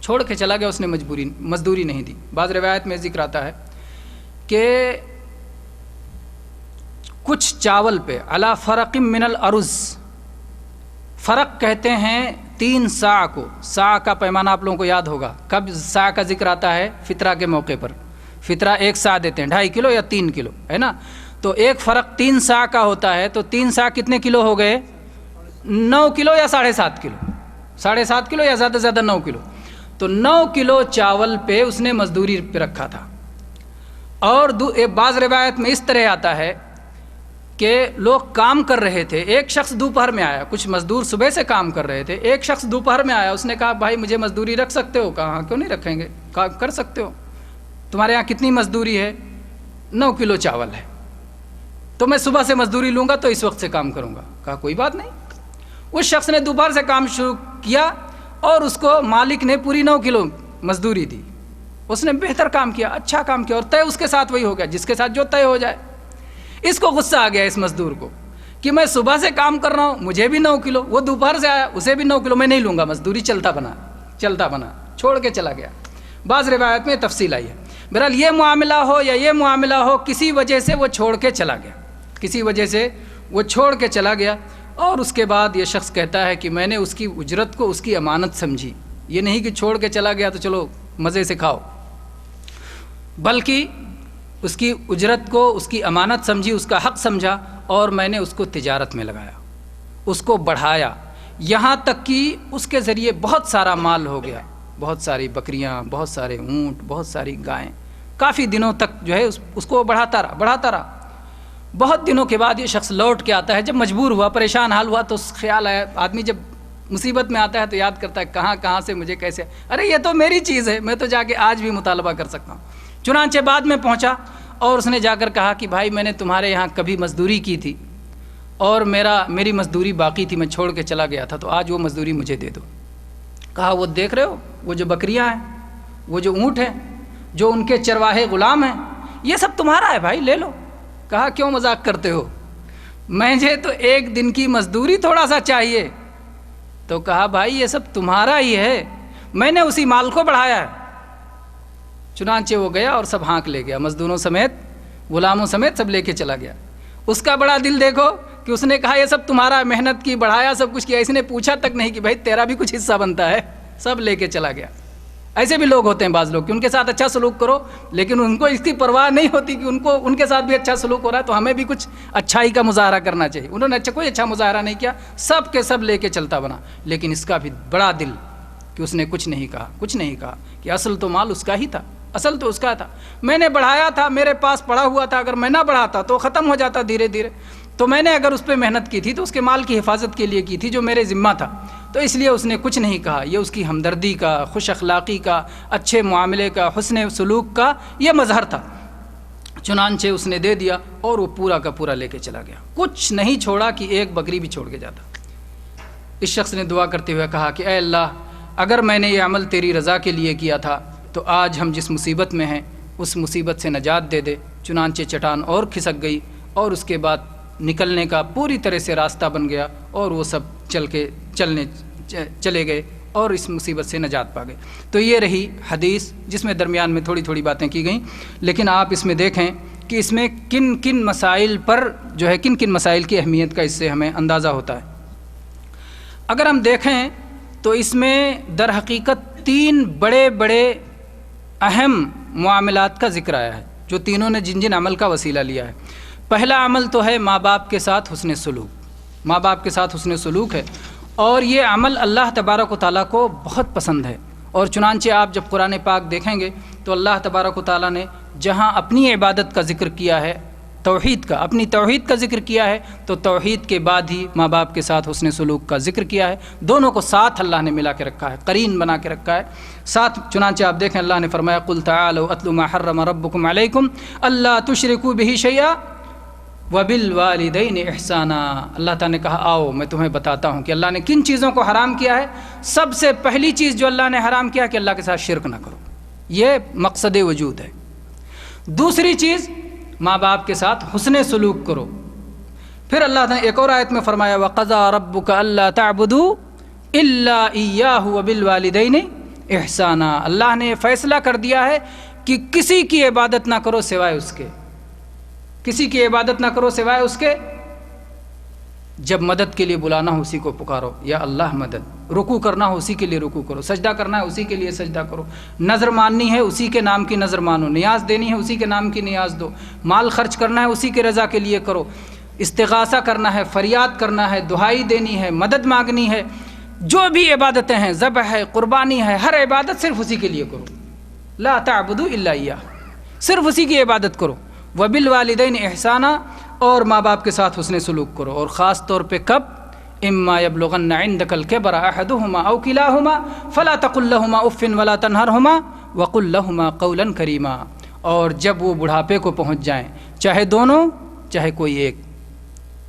چھوڑ کے چلا گیا، اس نے مزدوری نہیں دی۔ بعض روایت میں ذکر آتا ہے کہ کچھ چاول پہ علی فرق من الارز، فرق کہتے ہیں 3 سا کو، سا کا پیمانہ آپ لوگوں کو یاد ہوگا، کب سا کا ذکر آتا ہے؟ فطرہ کے موقع پر، فطرہ 1 سا دیتے ہیں، 2.5 کلو یا 3 کلو، ہے نا؟ تو ایک فرق 3 سا کا ہوتا ہے، تو 3 سا کتنے کلو ہو گئے؟ 9 کلو یا 7.5 کلو، 7.5 کلو یا زیادہ سے زیادہ 9 کلو۔ تو 9 کلو چاول پہ اس نے مزدوری پہ رکھا تھا۔ اور بعض روایت میں اس طرح آتا ہے کہ لوگ کام کر رہے تھے، ایک شخص دوپہر میں آیا، کچھ مزدور صبح سے کام کر رہے تھے، ایک شخص دوپہر میں آیا، اس نے کہا بھائی مجھے مزدوری رکھ سکتے ہو؟ کہا ہاں کیوں نہیں رکھیں گے، کر سکتے ہو، تمہارے یہاں کتنی مزدوری ہے؟ 9 کلو چاول ہے، تو میں صبح سے مزدوری لوں گا تو اس وقت سے کام کروں گا۔ کہا کوئی بات نہیں۔ اس شخص نے دوپہر سے کام شروع کیا اور اس کو مالک نے پوری 9 کلو مزدوری دی، اس نے بہتر کام کیا، اچھا کام کیا، اور طے اس کے ساتھ وہی ہو گیا جس کے ساتھ جو طے ہو جائے۔ اس کو غصہ آ گیا اس مزدور کو کہ میں صبح سے کام کر رہا ہوں، مجھے بھی 9 کلو، وہ دوپہر سے آیا اسے بھی 9 کلو، میں نہیں لوں گا مزدوری، چلتا بنا چھوڑ کے چلا گیا۔ بعض روایت میں تفصیل آئی ہے۔ بہرحال یہ معاملہ ہو یا یہ معاملہ ہو، کسی وجہ سے وہ چھوڑ کے چلا گیا، کسی وجہ سے وہ چھوڑ کے چلا گیا، اور اس کے بعد یہ شخص کہتا ہے کہ میں نے اس کی اجرت کو اس کی امانت سمجھی، یہ نہیں کہ چھوڑ کے چلا گیا تو چلو مزے سے کھاؤ، بلکہ اس کی اجرت کو اس کی امانت سمجھی، اس کا حق سمجھا، اور میں نے اس کو تجارت میں لگایا، اس کو بڑھایا، یہاں تک کہ اس کے ذریعے بہت سارا مال ہو گیا، بہت ساری بکریاں، بہت سارے اونٹ، بہت ساری گائیں، کافی دنوں تک جو ہے اس کو بڑھاتا رہا۔ بہت دنوں کے بعد یہ شخص لوٹ کے آتا ہے، جب مجبور ہوا، پریشان حال ہوا، تو خیال آیا، آدمی جب مصیبت میں آتا ہے تو یاد کرتا ہے کہاں سے مجھے کیسے، ارے یہ تو میری چیز ہے، میں تو جا کے آج بھی مطالبہ کر سکتا ہوں۔ چنانچہ بعد میں پہنچا اور اس نے جا کر کہا کہ بھائی میں نے تمہارے یہاں کبھی مزدوری کی تھی اور میری مزدوری باقی تھی، میں چھوڑ کے چلا گیا تھا، تو آج وہ مزدوری مجھے دے دو۔ کہا وہ دیکھ رہے ہو، وہ جو بکریاں ہیں، وہ جو اونٹ ہیں، جو ان کے چرواہے غلام ہیں، یہ سب تمہارا ہے بھائی، لے لو۔ کہا کیوں مذاق کرتے ہو، مجھے تو 1 دن کی مزدوری تھوڑا سا چاہیے۔ تو کہا بھائی یہ سب تمہارا ہی ہے، میں نے اسی مال کو بڑھایا ہے۔ چنانچہ وہ گیا اور سب ہانک لے گیا، مزدوروں سمیت، غلاموں سمیت سب لے کے چلا گیا۔ اس کا بڑا دل دیکھو کہ اس نے کہا یہ سب تمہارا، محنت کی، بڑھایا، سب کچھ کیا، اس نے پوچھا تک نہیں کہ بھائی تیرا بھی کچھ حصہ بنتا ہے، سب لے کے چلا گیا۔ ایسے بھی لوگ ہوتے ہیں بعض لوگ کہ ان کے ساتھ اچھا سلوک کرو، لیکن ان کو اس کی پرواہ نہیں ہوتی کہ ان کے ساتھ بھی اچھا سلوک ہو رہا ہے، تو ہمیں بھی کچھ اچھائی کا مظاہرہ کرنا چاہیے۔ انہوں نے کوئی اچھا مظاہرہ نہیں کیا، سب کے سب لے کے چلتا بنا، لیکن اس کا بھی بڑا دل کہ اس نے کچھ نہیں کہا کہ اصل تو مال اس کا ہی تھا، اصل تو اس کا تھا، میں نے بڑھایا تھا، میرے پاس پڑا ہوا تھا، اگر میں نہ بڑھاتا تو ختم ہو جاتا دھیرے دھیرے، تو میں نے اگر اس پہ محنت کی تھی تو اس کے مال کی حفاظت کے لیے کی تھی جو میرے ذمہ تھا، تو اس لیے اس نے کچھ نہیں کہا۔ یہ اس کی ہمدردی کا، خوش اخلاقی کا، اچھے معاملے کا، حسن سلوک کا یہ مظہر تھا۔ چنانچہ اس نے دے دیا اور وہ پورا کا پورا لے کے چلا گیا، کچھ نہیں چھوڑا کہ ایک بکری بھی چھوڑ کے جاتا۔ اس شخص نے دعا کرتے ہوئے کہا کہ اے اللہ، اگر میں نے یہ عمل تیری رضا کے لیے کیا تھا تو آج ہم جس مصیبت میں ہیں اس مصیبت سے نجات دے دے۔ چنانچہ چٹان اور کھسک گئی اور اس کے بعد نکلنے کا پوری طرح سے راستہ بن گیا، اور وہ سب چلے گئے اور اس مصیبت سے نجات پا گئے۔ تو یہ رہی حدیث، جس میں درمیان میں تھوڑی تھوڑی باتیں کی گئیں، لیکن آپ اس میں دیکھیں کہ اس میں کن کن مسائل پر جو ہے کن مسائل کی اہمیت کا اس سے ہمیں اندازہ ہوتا ہے۔ اگر ہم دیکھیں تو اس میں در حقیقت 3 بڑے بڑے اہم معاملات کا ذکر آیا ہے، جو تینوں نے جن عمل کا وسیلہ لیا ہے۔ پہلا عمل تو ہے ماں باپ کے ساتھ حسن سلوک، ماں باپ کے ساتھ حسن سلوک ہے، اور یہ عمل اللہ تبارک و تعالیٰ کو بہت پسند ہے۔ اور چنانچہ آپ جب قرآن پاک دیکھیں گے تو اللہ تبارک و تعالیٰ نے جہاں اپنی عبادت کا ذکر کیا ہے، توحید کا، اپنی توحید کا ذکر کیا ہے، تو توحید کے بعد ہی ماں باپ کے ساتھ حسن سلوک کا ذکر کیا ہے۔ دونوں کو ساتھ اللہ نے ملا کے رکھا ہے، قرین بنا کے رکھا ہے ساتھ۔ چنانچہ آپ دیکھیں اللہ نے فرمایا قُلْ تَعَالَوْا أَتْلُ مَا حَرَّمَ رَبُّكُمْ عَلَيْكُمْ أَلَّا تُشْرِكُوا بِهِ شَيْئًا وَبِالْوَالِدَيْنِ إِحْسَانًا۔ اللہ تعالیٰ نے کہا آؤ میں تمہیں بتاتا ہوں کہ اللہ نے کن چیزوں کو حرام کیا ہے۔ سب سے پہلی چیز جو اللہ نے حرام کیا کہ اللہ کے ساتھ شرک نہ کرو، یہ مقصد وجود ہے۔ دوسری چیز ماں باپ کے ساتھ حسن سلوک کرو. پھر اللہ نے ایک اور آیت میں فرمایا وَقَضَىٰ رَبُّكَ أَلَّا تَعْبُدُوا إِلَّا إِيَّاهُ وَبِالْوَالِدَيْنِ إِحْسَانًا. اللہ نے فیصلہ کر دیا ہے کہ کسی کی عبادت نہ کرو سوائے اس کے. کسی کی عبادت نہ کرو سوائے اس کے. جب مدد کے لیے بلانا ہو اسی کو پکارو، یا اللہ مدد. رکوع کرنا ہو اسی کے لیے رکوع کرو، سجدہ کرنا ہے اسی کے لیے سجدہ کرو، نظر ماننی ہے اسی کے نام کی نظر مانو، نیاز دینی ہے اسی کے نام کی نیاز دو، مال خرچ کرنا ہے اسی کے رضا کے لیے کرو، استغاثہ کرنا ہے، فریاد کرنا ہے، دہائی دینی ہے، مدد مانگنی ہے. جو بھی عبادتیں ہیں، ذبح ہے، قربانی ہے، ہر عبادت صرف اسی کے لیے کرو. لا تعبدوا الا اياه، صرف اسی کی عبادت کرو. وبالوالدین احسانا، اور ماں باپ کے ساتھ حسن سلوک کرو. اور خاص طور پہ کب؟ اما یبلغن عندک الکبر احدہما او کلاہما فلا تقل لہما اف ولا تنہرہما وقل لہما قولا کریما. اور جب وہ بڑھاپے کو پہنچ جائیں، چاہے دونوں چاہے کوئی ایک.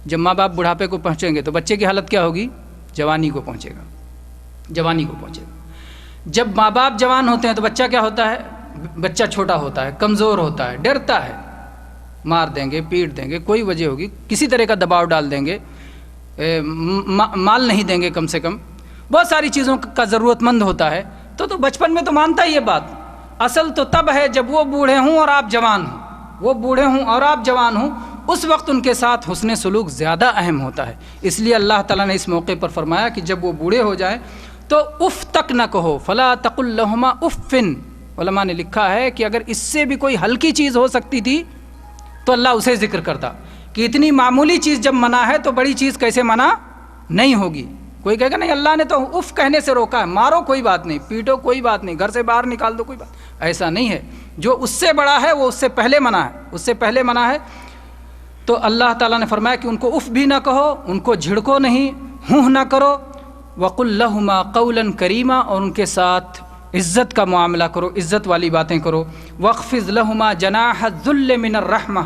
جب ماں باپ بڑھاپے کو پہنچیں گے تو بچے کی حالت کیا ہوگی؟ جوانی کو پہنچے گا، جوانی کو پہنچے گا. جب ماں باپ جوان ہوتے ہیں تو بچہ کیا ہوتا ہے؟ بچہ چھوٹا ہوتا ہے، کمزور ہوتا ہے، ڈرتا ہے. مار دیں گے، پیٹ دیں گے، کوئی وجہ ہوگی، کسی طرح کا دباؤ ڈال دیں گے، مال نہیں دیں گے، کم سے کم بہت ساری چیزوں کا ضرورت مند ہوتا ہے. تو بچپن میں تو مانتا ہی یہ بات. اصل تو تب ہے جب وہ بوڑھے ہوں اور آپ جوان ہوں. وہ بوڑھے ہوں اور آپ جوان ہوں، اس وقت ان کے ساتھ حسن سلوک زیادہ اہم ہوتا ہے. اس لیے اللہ تعالیٰ نے اس موقع پر فرمایا کہ جب وہ بوڑھے ہو جائیں تو اف تک نہ کہو، فلا تقل لہما اف. علماء نے لکھا ہے کہ اگر اس سے بھی کوئی ہلکی چیز ہو سکتی تھی تو اللہ اسے ذکر کرتا کہ اتنی معمولی چیز جب منع ہے تو بڑی چیز کیسے منع نہیں ہوگی. کوئی کہے گا نہیں اللہ نے تو اف کہنے سے روکا ہے، مارو کوئی بات نہیں، پیٹو کوئی بات نہیں، گھر سے باہر نکال دو کوئی بات. ایسا نہیں ہے. جو اس سے بڑا ہے وہ اس سے پہلے منع ہے، اس سے پہلے منع ہے. تو اللہ تعالیٰ نے فرمایا کہ ان کو اف بھی نہ کہو، ان کو جھڑکو نہیں، ہوں نہ کرو. وقل لہما قولا کریما، اور ان کے ساتھ عزت کا معاملہ کرو، عزت والی باتیں کرو. واخفض لہما جناح الذل من الرحمہ،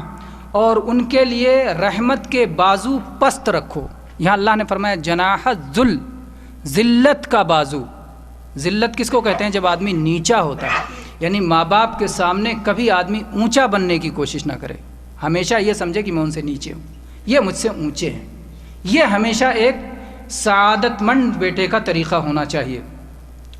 اور ان کے لیے رحمت کے بازو پست رکھو. یہاں اللہ نے فرمایا جناح الذل، ذلت کا بازو. ذلت کس کو کہتے ہیں؟ جب آدمی نیچا ہوتا ہے. یعنی ماں باپ کے سامنے کبھی آدمی اونچا بننے کی کوشش نہ کرے، ہمیشہ یہ سمجھے کہ میں ان سے نیچے ہوں، یہ مجھ سے اونچے ہیں. یہ ہمیشہ ایک سعادت مند بیٹے کا طریقہ ہونا چاہیے.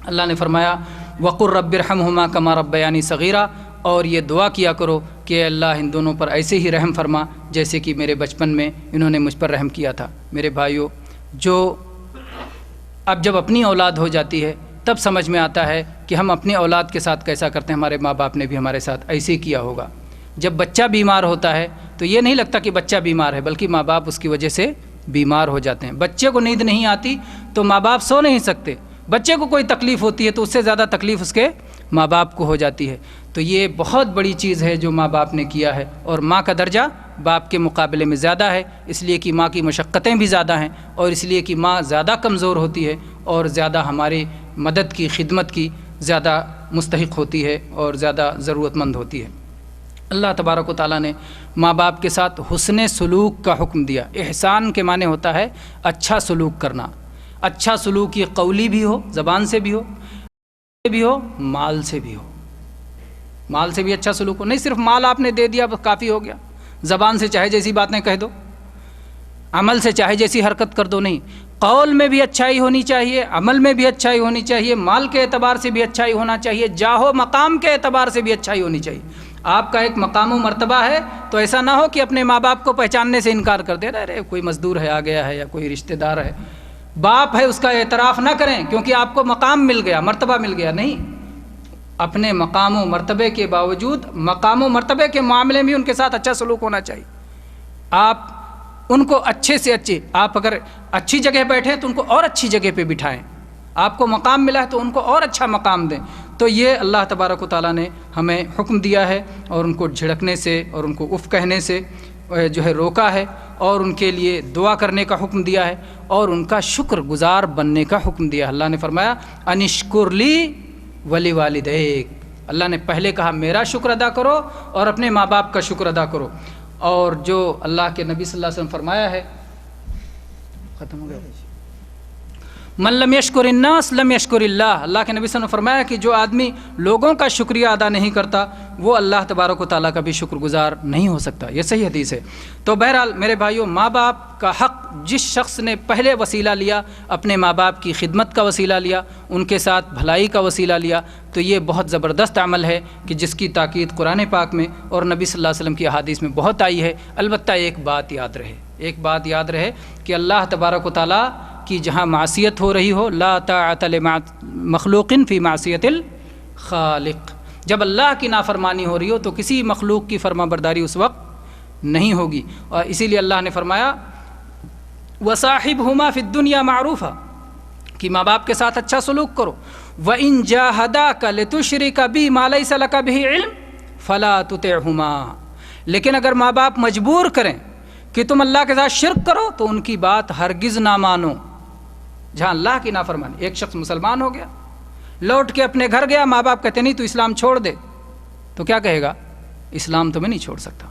اللہ نے فرمایا وقر رب ارحمہما کما ربیانی صغیرا، اور یہ دعا کیا کرو کہ اللہ ان دونوں پر ایسے ہی رحم فرما جیسے کہ میرے بچپن میں انہوں نے مجھ پر رحم کیا تھا. میرے بھائیوں، جو اب جب اپنی اولاد ہو جاتی ہے تب سمجھ میں آتا ہے کہ ہم اپنی اولاد کے ساتھ کیسا کرتے ہیں. ہمارے ماں باپ نے بھی ہمارے ساتھ ایسے ہی کیا ہوگا. جب بچہ بیمار ہوتا ہے تو یہ نہیں لگتا کہ بچہ بیمار ہے، بلکہ ماں باپ اس کی وجہ سے بیمار ہو جاتے ہیں. بچے کو نیند نہیں آتی تو ماں باپ سو نہیں سکتے. بچے کو کوئی تکلیف ہوتی ہے تو اس سے زیادہ تکلیف اس کے ماں باپ کو ہو جاتی ہے. تو یہ بہت بڑی چیز ہے جو ماں باپ نے کیا ہے، اور ماں کا درجہ باپ کے مقابلے میں زیادہ ہے، اس لیے کہ ماں کی مشقتیں بھی زیادہ ہیں، اور اس لیے کہ ماں زیادہ کمزور ہوتی ہے اور زیادہ ہماری مدد کی، خدمت کی زیادہ مستحق ہوتی ہے اور زیادہ ضرورت مند ہوتی ہے. اللہ تبارک و تعالیٰ نے ماں باپ کے ساتھ حسن سلوک کا حکم دیا. احسان کے معنی ہوتا ہے اچھا سلوک کرنا. اچھا سلوک یہ قولی بھی ہو، زبان سے بھی ہو، مال سے بھی ہو. مال سے بھی اچھا سلوک ہو. نہیں صرف مال آپ نے دے دیا بس کافی ہو گیا. زبان سے چاہے جیسی باتیں کہہ دو، عمل سے چاہے جیسی حرکت کر دو. نہیں، قول میں بھی اچھائی ہونی چاہیے، عمل میں بھی اچھائی ہونی چاہیے، مال کے اعتبار سے بھی اچھائی ہونا چاہیے، جاہ و مقام کے اعتبار سے بھی اچھائی ہونی چاہیے. آپ کا ایک مقام و مرتبہ ہے تو ایسا نہ ہو کہ اپنے ماں باپ کو پہچاننے سے انکار کر دے. ارے کوئی مزدور ہے آ گیا ہے یا کوئی رشتہ دار ہے، باپ ہے اس کا اعتراف نہ کریں کیونکہ آپ کو مقام مل گیا، مرتبہ مل گیا. نہیں، اپنے مقام و مرتبے کے باوجود مقام و مرتبے کے معاملے میں ان کے ساتھ اچھا سلوک ہونا چاہیے. آپ ان کو اچھے سے اچھے، آپ اگر اچھی جگہ بیٹھیں تو ان کو اور اچھی جگہ پہ بٹھائیں. آپ کو مقام ملا ہے تو ان کو اور اچھا مقام دیں. تو یہ اللہ تبارک و تعالیٰ نے ہمیں حکم دیا ہے، اور ان کو جھڑکنے سے اور ان کو اف کہنے سے جو ہے روکا ہے، اور ان کے لیے دعا کرنے کا حکم دیا ہے، اور ان کا شکر گزار بننے کا حکم دیا. اللہ نے فرمایا انشکر لی ولی والدیک. اللہ نے پہلے کہا میرا شکر ادا کرو اور اپنے ماں باپ کا شکر ادا کرو. اور جو اللہ کے نبی صلی اللہ علیہ وسلم فرمایا ہے، ختم ہو گیا، من لم یشکر الناس لم یشکر اللہ، اللہ کے نبی صلی اللہ علیہ وسلم نے فرمایا کہ جو آدمی لوگوں کا شکریہ ادا نہیں کرتا وہ اللہ تبارک و تعالیٰ کا بھی شکر گزار نہیں ہو سکتا۔ یہ صحیح حدیث ہے۔ تو بہرحال میرے بھائیوں، ماں باپ کا حق جس شخص نے پہلے وسیلہ لیا، اپنے ماں باپ کی خدمت کا وسیلہ لیا، ان کے ساتھ بھلائی کا وسیلہ لیا، تو یہ بہت زبردست عمل ہے کہ جس کی تاکید قرآن پاک میں اور نبی صلی اللہ علیہ وسلم کی احادیث میں بہت آئی ہے۔ البتہ ایک بات یاد رہے کہ اللہ تبارک و تعالیٰ کی جہاں معصیت ہو رہی ہو، لا طاعت لمخلوق فی معصیت الخالق، جب اللہ کی نافرمانی ہو رہی ہو تو کسی مخلوق کی فرما برداری اس وقت نہیں ہوگی، اور اسی لیے اللہ نے فرمایا وَصَاحِبْهُمَا فِي الدُّنْيَا مَعْرُوفًا، کہ ماں باپ کے ساتھ اچھا سلوک کرو۔ وَإِن جَاهَدَاكَ لِتُشْرِكَ بِي مَا لَيْسَ لَكَ بِهِ عِلْمٌ فَلَا تُطِعْهُمَا، لیکن اگر ماں باپ مجبور کریں کہ تم اللہ کے ساتھ شرک کرو تو ان کی بات ہرگز نہ مانو۔ جہاں اللہ کی نافرمانی، ایک شخص مسلمان ہو گیا، لوٹ کے اپنے گھر گیا، ماں باپ کہتے نہیں تو اسلام چھوڑ دے، تو کیا کہے گا؟ اسلام تو میں نہیں چھوڑ سکتا،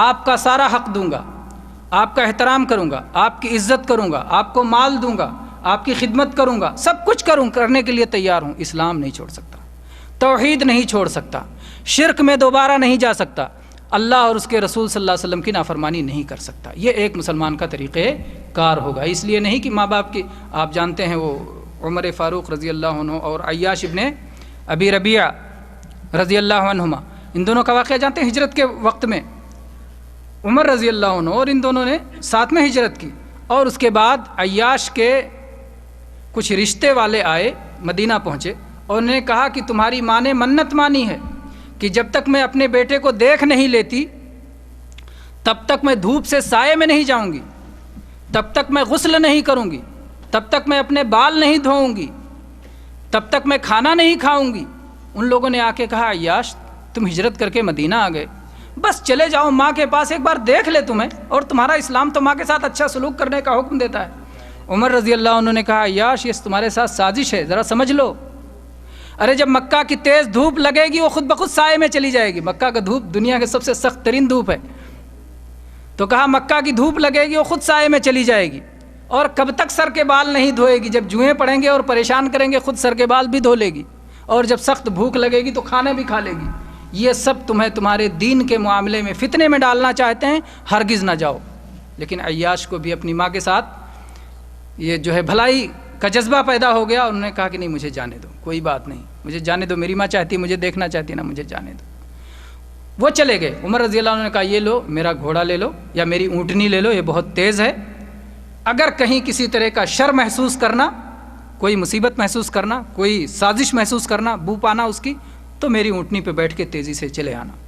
آپ کا سارا حق دوں گا، آپ کا احترام کروں گا، آپ کی عزت کروں گا، آپ کو مال دوں گا، آپ کی خدمت کروں گا، سب کچھ کرنے کے لیے تیار ہوں، اسلام نہیں چھوڑ سکتا، توحید نہیں چھوڑ سکتا، شرک میں دوبارہ نہیں جا سکتا، اللہ اور اس کے رسول صلی اللہ علیہ وسلم کی نافرمانی نہیں کر سکتا۔ یہ ایک مسلمان کا طریقہ کار ہوگا۔ اس لیے نہیں کہ ماں باپ کی، آپ جانتے ہیں وہ عمر فاروق رضی اللہ عنہ اور عیاش ابن ابی ربیعہ رضی اللہ عنہما، ان دونوں کا واقعہ جانتے ہیں؟ ہجرت کے وقت میں عمر رضی اللہ عنہ اور ان دونوں نے ساتھ میں ہجرت کی، اور اس کے بعد عیاش کے کچھ رشتے والے آئے، مدینہ پہنچے، اور انہوں نے کہا کہ تمہاری ماں نے منت مانی ہے کہ جب تک میں اپنے بیٹے کو دیکھ نہیں لیتی تب تک میں دھوپ سے سائے میں نہیں جاؤں گی، تب تک میں غسل نہیں کروں گی، تب تک میں اپنے بال نہیں دھوؤں گی، تب تک میں کھانا نہیں کھاؤں گی۔ ان لوگوں نے آ کے کہا عیاش تم ہجرت کر کے مدینہ آ گئے، بس چلے جاؤ ماں کے پاس، ایک بار دیکھ لے تمہیں، اور تمہارا اسلام تو ماں کے ساتھ اچھا سلوک کرنے کا حکم دیتا ہے۔ عمر رضی اللہ عنہ نے کہا عیاش یہ تمہارے ساتھ سازش ہے، ذرا سمجھ لو۔ ارے جب مکہ کی تیز دھوپ لگے گی وہ خود بخود سائے میں چلی جائے گی، مکہ کا دھوپ دنیا کے سب سے سخت ترین دھوپ ہے، تو کہا مکہ کی دھوپ لگے گی وہ خود سائے میں چلی جائے گی، اور کب تک سر کے بال نہیں دھوئے گی، جب جوئیں پڑیں گے اور پریشان کریں گے خود سر کے بال بھی دھو لے گی، اور جب سخت بھوک لگے گی تو کھانا بھی کھا لے گی۔ یہ سب تمہیں تمہارے دین کے معاملے میں فتنے میں ڈالنا چاہتے ہیں، ہرگز نہ جاؤ۔ لیکن عیاش کو بھی اپنی ماں کے ساتھ یہ جو ہے بھلائی کا جذبہ پیدا ہو گیا، اور انہوں نے کہا کہ نہیں مجھے جانے دو، کوئی بات نہیں، مجھے جانے دو، میری ماں چاہتی مجھے دیکھنا چاہتی نا، مجھے جانے دو۔ وہ چلے گئے۔ عمر رضی اللہ عنہ نے کہا یہ لو میرا گھوڑا لے لو یا میری اونٹنی لے لو، یہ بہت تیز ہے، اگر کہیں کسی طرح کا شر محسوس کرنا، کوئی مصیبت محسوس کرنا، کوئی سازش محسوس کرنا، بو پانا اس کی، تو میری اونٹنی پہ بیٹھ کے تیزی سے چلے آنا۔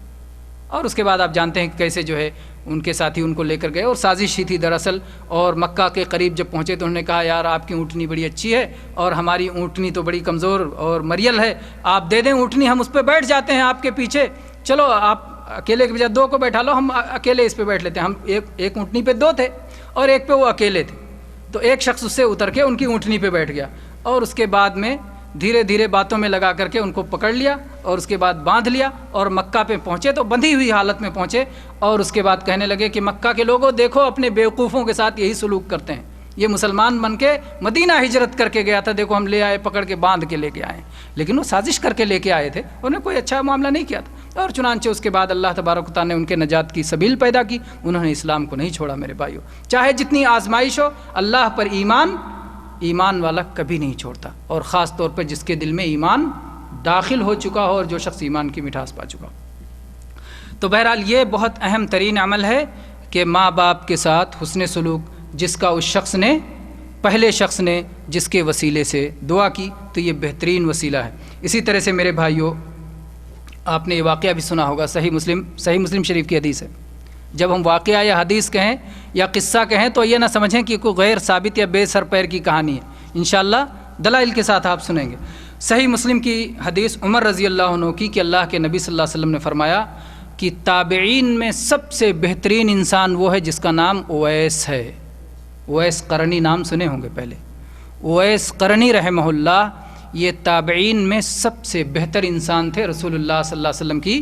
اور اس کے بعد آپ جانتے ہیں کہ کیسے جو ہے ان کے ساتھی ان کو لے کر گئے، اور سازش ہی تھی دراصل، اور مکہ کے قریب جب پہنچے تو انہوں نے کہا یار آپ کی اونٹنی بڑی اچھی ہے اور ہماری اونٹنی تو بڑی کمزور اور مریل ہے، آپ دے دیں اونٹنی، ہم اس پہ بیٹھ جاتے ہیں آپ کے پیچھے، چلو آپ اکیلے کے بجائے دو کو بیٹھا لو، ہم اکیلے اس پہ بیٹھ لیتے ہیں۔ ہم ایک اونٹنی پہ دو تھے اور ایک پہ وہ اکیلے تھے، تو ایک شخص اس سے اتر کے ان کی اونٹنی پہ بیٹھ گیا، اور اس کے بعد میں دھیرے دھیرے باتوں میں لگا کر کے ان کو پکڑ لیا، اور اس کے بعد باندھ لیا، اور مکہ پہ پہنچے تو بندھی ہوئی حالت میں پہنچے، اور اس کے بعد کہنے لگے کہ مکہ کے لوگوں دیکھو اپنے بیوقوفوں کے ساتھ یہی سلوک کرتے ہیں، یہ مسلمان بن کے مدینہ ہجرت کر کے گیا تھا، دیکھو ہم لے آئے، پکڑ کے باندھ کے لے کے آئے، لیکن وہ سازش کر کے لے کے آئے تھے، انہوں نے کوئی اچھا معاملہ نہیں کیا تھا، اور چنانچہ اس کے بعد اللہ تبارک و تعالیٰ نے ان کے نجات کی سبیل پیدا کی، انہوں نے اسلام کو نہیں چھوڑا۔ میرے بھائیو، چاہے جتنی آزمائش ہو، اللہ پر ایمان والا کبھی نہیں چھوڑتا، اور خاص طور پر جس کے دل میں ایمان داخل ہو چکا ہو اور جو شخص ایمان کی مٹھاس پا چکا ہو۔ تو بہرحال یہ بہت اہم ترین عمل ہے کہ ماں باپ کے ساتھ حسن سلوک، جس کا اس شخص نے، پہلے شخص نے جس کے وسیلے سے دعا کی، تو یہ بہترین وسیلہ ہے۔ اسی طرح سے میرے بھائیوں، آپ نے یہ واقعہ بھی سنا ہوگا، صحیح مسلم شریف کی حدیث ہے۔ جب ہم واقعہ یا حدیث کہیں یا قصہ کہیں تو یہ نہ سمجھیں کہ کوئی غیر ثابت یا بے سر پیر کی کہانی ہے، انشاءاللہ دلائل کے ساتھ آپ سنیں گے۔ صحیح مسلم کی حدیث عمر رضی اللہ عنہ کی کہ اللہ کے نبی صلی اللہ علیہ وسلم نے فرمایا کہ تابعین میں سب سے بہترین انسان وہ ہے جس کا نام اویس ہے۔ اویس قرنی نام سنے ہوں گے پہلے، اویس قرنی رحمہ اللہ، یہ تابعین میں سب سے بہتر انسان تھے رسول اللہ صلی اللہ علیہ وسلم کی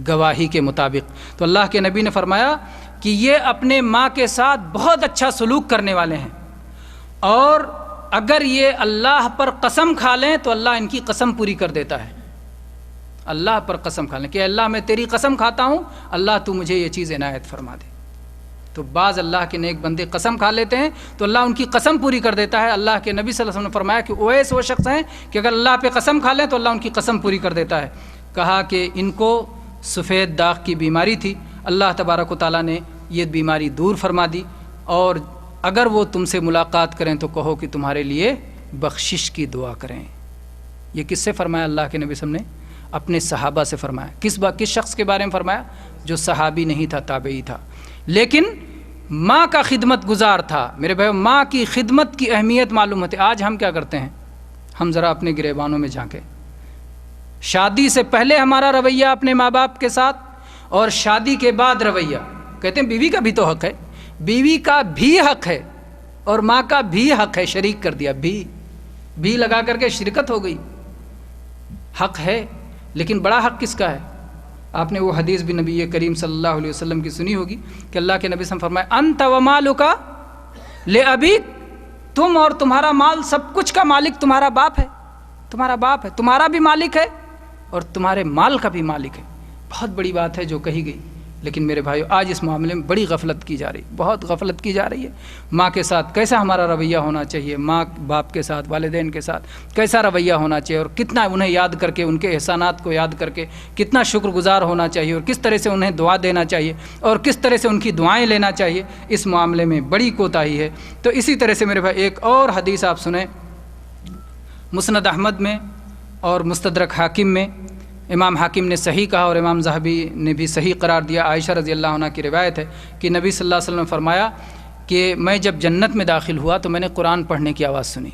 گواہی کے مطابق۔ تو اللہ کے نبی نے فرمایا کہ یہ اپنے ماں کے ساتھ بہت اچھا سلوک کرنے والے ہیں، اور اگر یہ اللہ پر قسم کھا لیں تو اللہ ان کی قسم پوری کر دیتا ہے. اللہ پر قسم کھا لیں کہ اللہ میں تیری قسم کھاتا ہوں، اللہ تو مجھے یہ چیز عنایت فرما دے. تو بعض اللہ کے نیک بندے قسم کھا لیتے ہیں تو اللہ ان کی قسم پوری کر دیتا ہے. اللہ کے نبی صلی اللہ علیہ وسلم نے فرمایا کہ اویس وہ شخص ہیں کہ اگر اللہ پہ قسم کھا لیں تو اللہ ان کی قسم پوری کر دیتا ہے. کہا کہ ان کو سفید داغ کی بیماری تھی، اللہ تبارک و تعالیٰ نے یہ بیماری دور فرما دی، اور اگر وہ تم سے ملاقات کریں تو کہو کہ تمہارے لیے بخشش کی دعا کریں. یہ کس سے فرمایا؟ اللہ کے نبی صلی اللہ علیہ وسلم نے اپنے صحابہ سے فرمایا. کس شخص کے بارے میں فرمایا؟ جو صحابی نہیں تھا، تابعی تھا، لیکن ماں کا خدمت گزار تھا. میرے بھائیو، ماں کی خدمت کی اہمیت معلوم ہوتی ہے. آج ہم کیا کرتے ہیں؟ ہم ذرا اپنے گریبانوں میں جھانکیں. شادی سے پہلے ہمارا رویہ اپنے ماں باپ کے ساتھ اور شادی کے بعد رویہ. کہتے ہیں بیوی کا بھی تو حق ہے. بیوی کا بھی حق ہے اور ماں کا بھی حق ہے. شریک کر دیا، بھی لگا کر کے شرکت ہو گئی. حق ہے، لیکن بڑا حق کس کا ہے؟ آپ نے وہ حدیث بھی نبی کریم صلی اللہ علیہ وسلم کی سنی ہوگی کہ اللہ کے نبی صلی اللہ علیہ وسلم فرمائے انت ومالک لابیک، تم اور تمہارا مال سب کچھ کا مالک تمہارا باپ ہے. تمہارا باپ ہے، تمہارا بھی مالک ہے اور تمہارے مال کا بھی مالک ہے. بہت بڑی بات ہے جو کہی گئی. لیکن میرے بھائیو، آج اس معاملے میں بڑی غفلت کی جا رہی، بہت غفلت کی جا رہی ہے. ماں کے ساتھ کیسا ہمارا رویہ ہونا چاہیے، ماں باپ کے ساتھ، والدین کے ساتھ کیسا رویہ ہونا چاہیے، اور کتنا انہیں یاد کر کے، ان کے احسانات کو یاد کر کے کتنا شکر گزار ہونا چاہیے، اور کس طرح سے انہیں دعا دینا چاہیے اور کس طرح سے ان کی دعائیں لینا چاہیے. اس معاملے میں بڑی کوتاہی ہے. تو اسی طرح سے میرے بھائی ایک اور حدیث آپ سنیں. مسند احمد میں اور مستدرک حاکم میں امام حاکم نے صحیح کہا اور امام ذہبی نے بھی صحیح قرار دیا. عائشہ رضی اللہ عنہ کی روایت ہے کہ نبی صلی اللہ علیہ وسلم نے فرمایا کہ میں جب جنت میں داخل ہوا تو میں نے قرآن پڑھنے کی آواز سنی.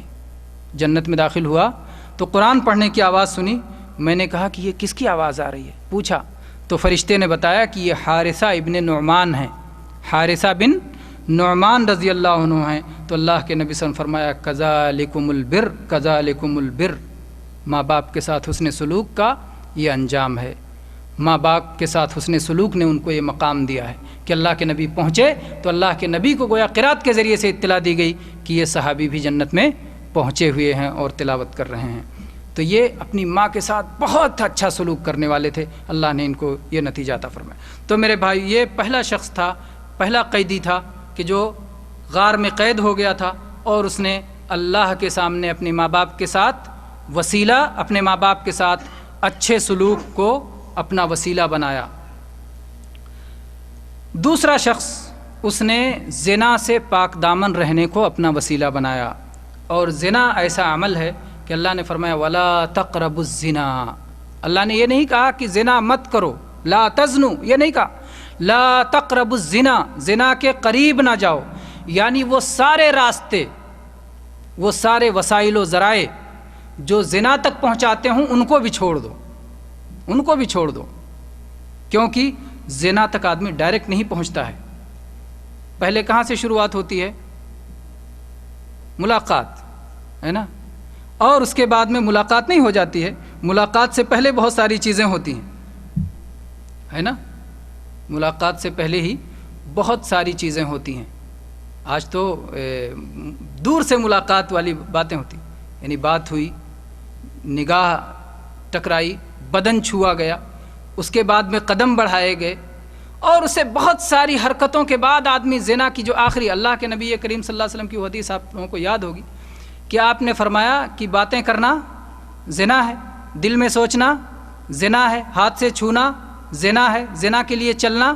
جنت میں داخل ہوا تو قرآن پڑھنے کی آواز سنی. میں نے کہا کہ یہ کس کی آواز آ رہی ہے؟ پوچھا تو فرشتے نے بتایا کہ یہ حارثہ ابن نعمان ہیں، حارثہ بن نعمان رضی اللہ عنہ ہیں. تو اللہ کے نبی صلی اللہ علیہ وسلم فرمایا کذالکم البر، کذالکم البر، ماں باپ کے ساتھ حسن سلوک کا یہ انجام ہے. ماں باپ کے ساتھ حسن سلوک نے ان کو یہ مقام دیا ہے کہ اللہ کے نبی پہنچے تو اللہ کے نبی کو گویا قرات کے ذریعے سے اطلاع دی گئی کہ یہ صحابی بھی جنت میں پہنچے ہوئے ہیں اور تلاوت کر رہے ہیں. تو یہ اپنی ماں کے ساتھ بہت اچھا سلوک کرنے والے تھے. اللہ نے ان کو یہ نتیجہ عطا فرمایا. تو میرے بھائی، یہ پہلا شخص تھا، پہلا قیدی تھا کہ جو غار میں قید ہو گیا تھا اور اس نے اللہ کے سامنے اپنے ماں باپ کے ساتھ وسیلہ، اپنے ماں باپ کے ساتھ اچھے سلوک کو اپنا وسیلہ بنایا. دوسرا شخص، اس نے زنا سے پاک دامن رہنے کو اپنا وسیلہ بنایا. اور زنا ایسا عمل ہے کہ اللہ نے فرمایا ولا تقربوا الزنا. اللہ نے یہ نہیں کہا کہ زنا مت کرو، لا تزنو، یہ نہیں کہا. لا تقربوا الزنا، زنا کے قریب نہ جاؤ. یعنی وہ سارے راستے، وہ سارے وسائل و ذرائع جو زنا تک پہنچاتے ہوں ان کو بھی چھوڑ دو، ان کو بھی چھوڑ دو. کیونکہ زنا تک آدمی ڈائریکٹ نہیں پہنچتا ہے. پہلے کہاں سے شروعات ہوتی ہے؟ ملاقات، ہے نا. اور اس کے بعد میں ملاقات نہیں ہو جاتی ہے، ملاقات سے پہلے بہت ساری چیزیں ہوتی ہیں، ہے نا. ملاقات سے پہلے ہی بہت ساری چیزیں ہوتی ہیں. آج تو دور سے ملاقات والی باتیں ہوتی، یعنی بات ہوئی، نگاہ ٹکرائی، بدن چھوا گیا، اس کے بعد میں قدم بڑھائے گئے، اور اسے بہت ساری حرکتوں کے بعد آدمی زنا کی جو آخری، اللہ کے نبی کریم صلی اللہ علیہ وسلم کی وہ حدیث آپ لوگوں کو یاد ہوگی کہ آپ نے فرمایا کہ باتیں کرنا زنا ہے، دل میں سوچنا زنا ہے، ہاتھ سے چھونا زنا ہے، زنا کے لیے چلنا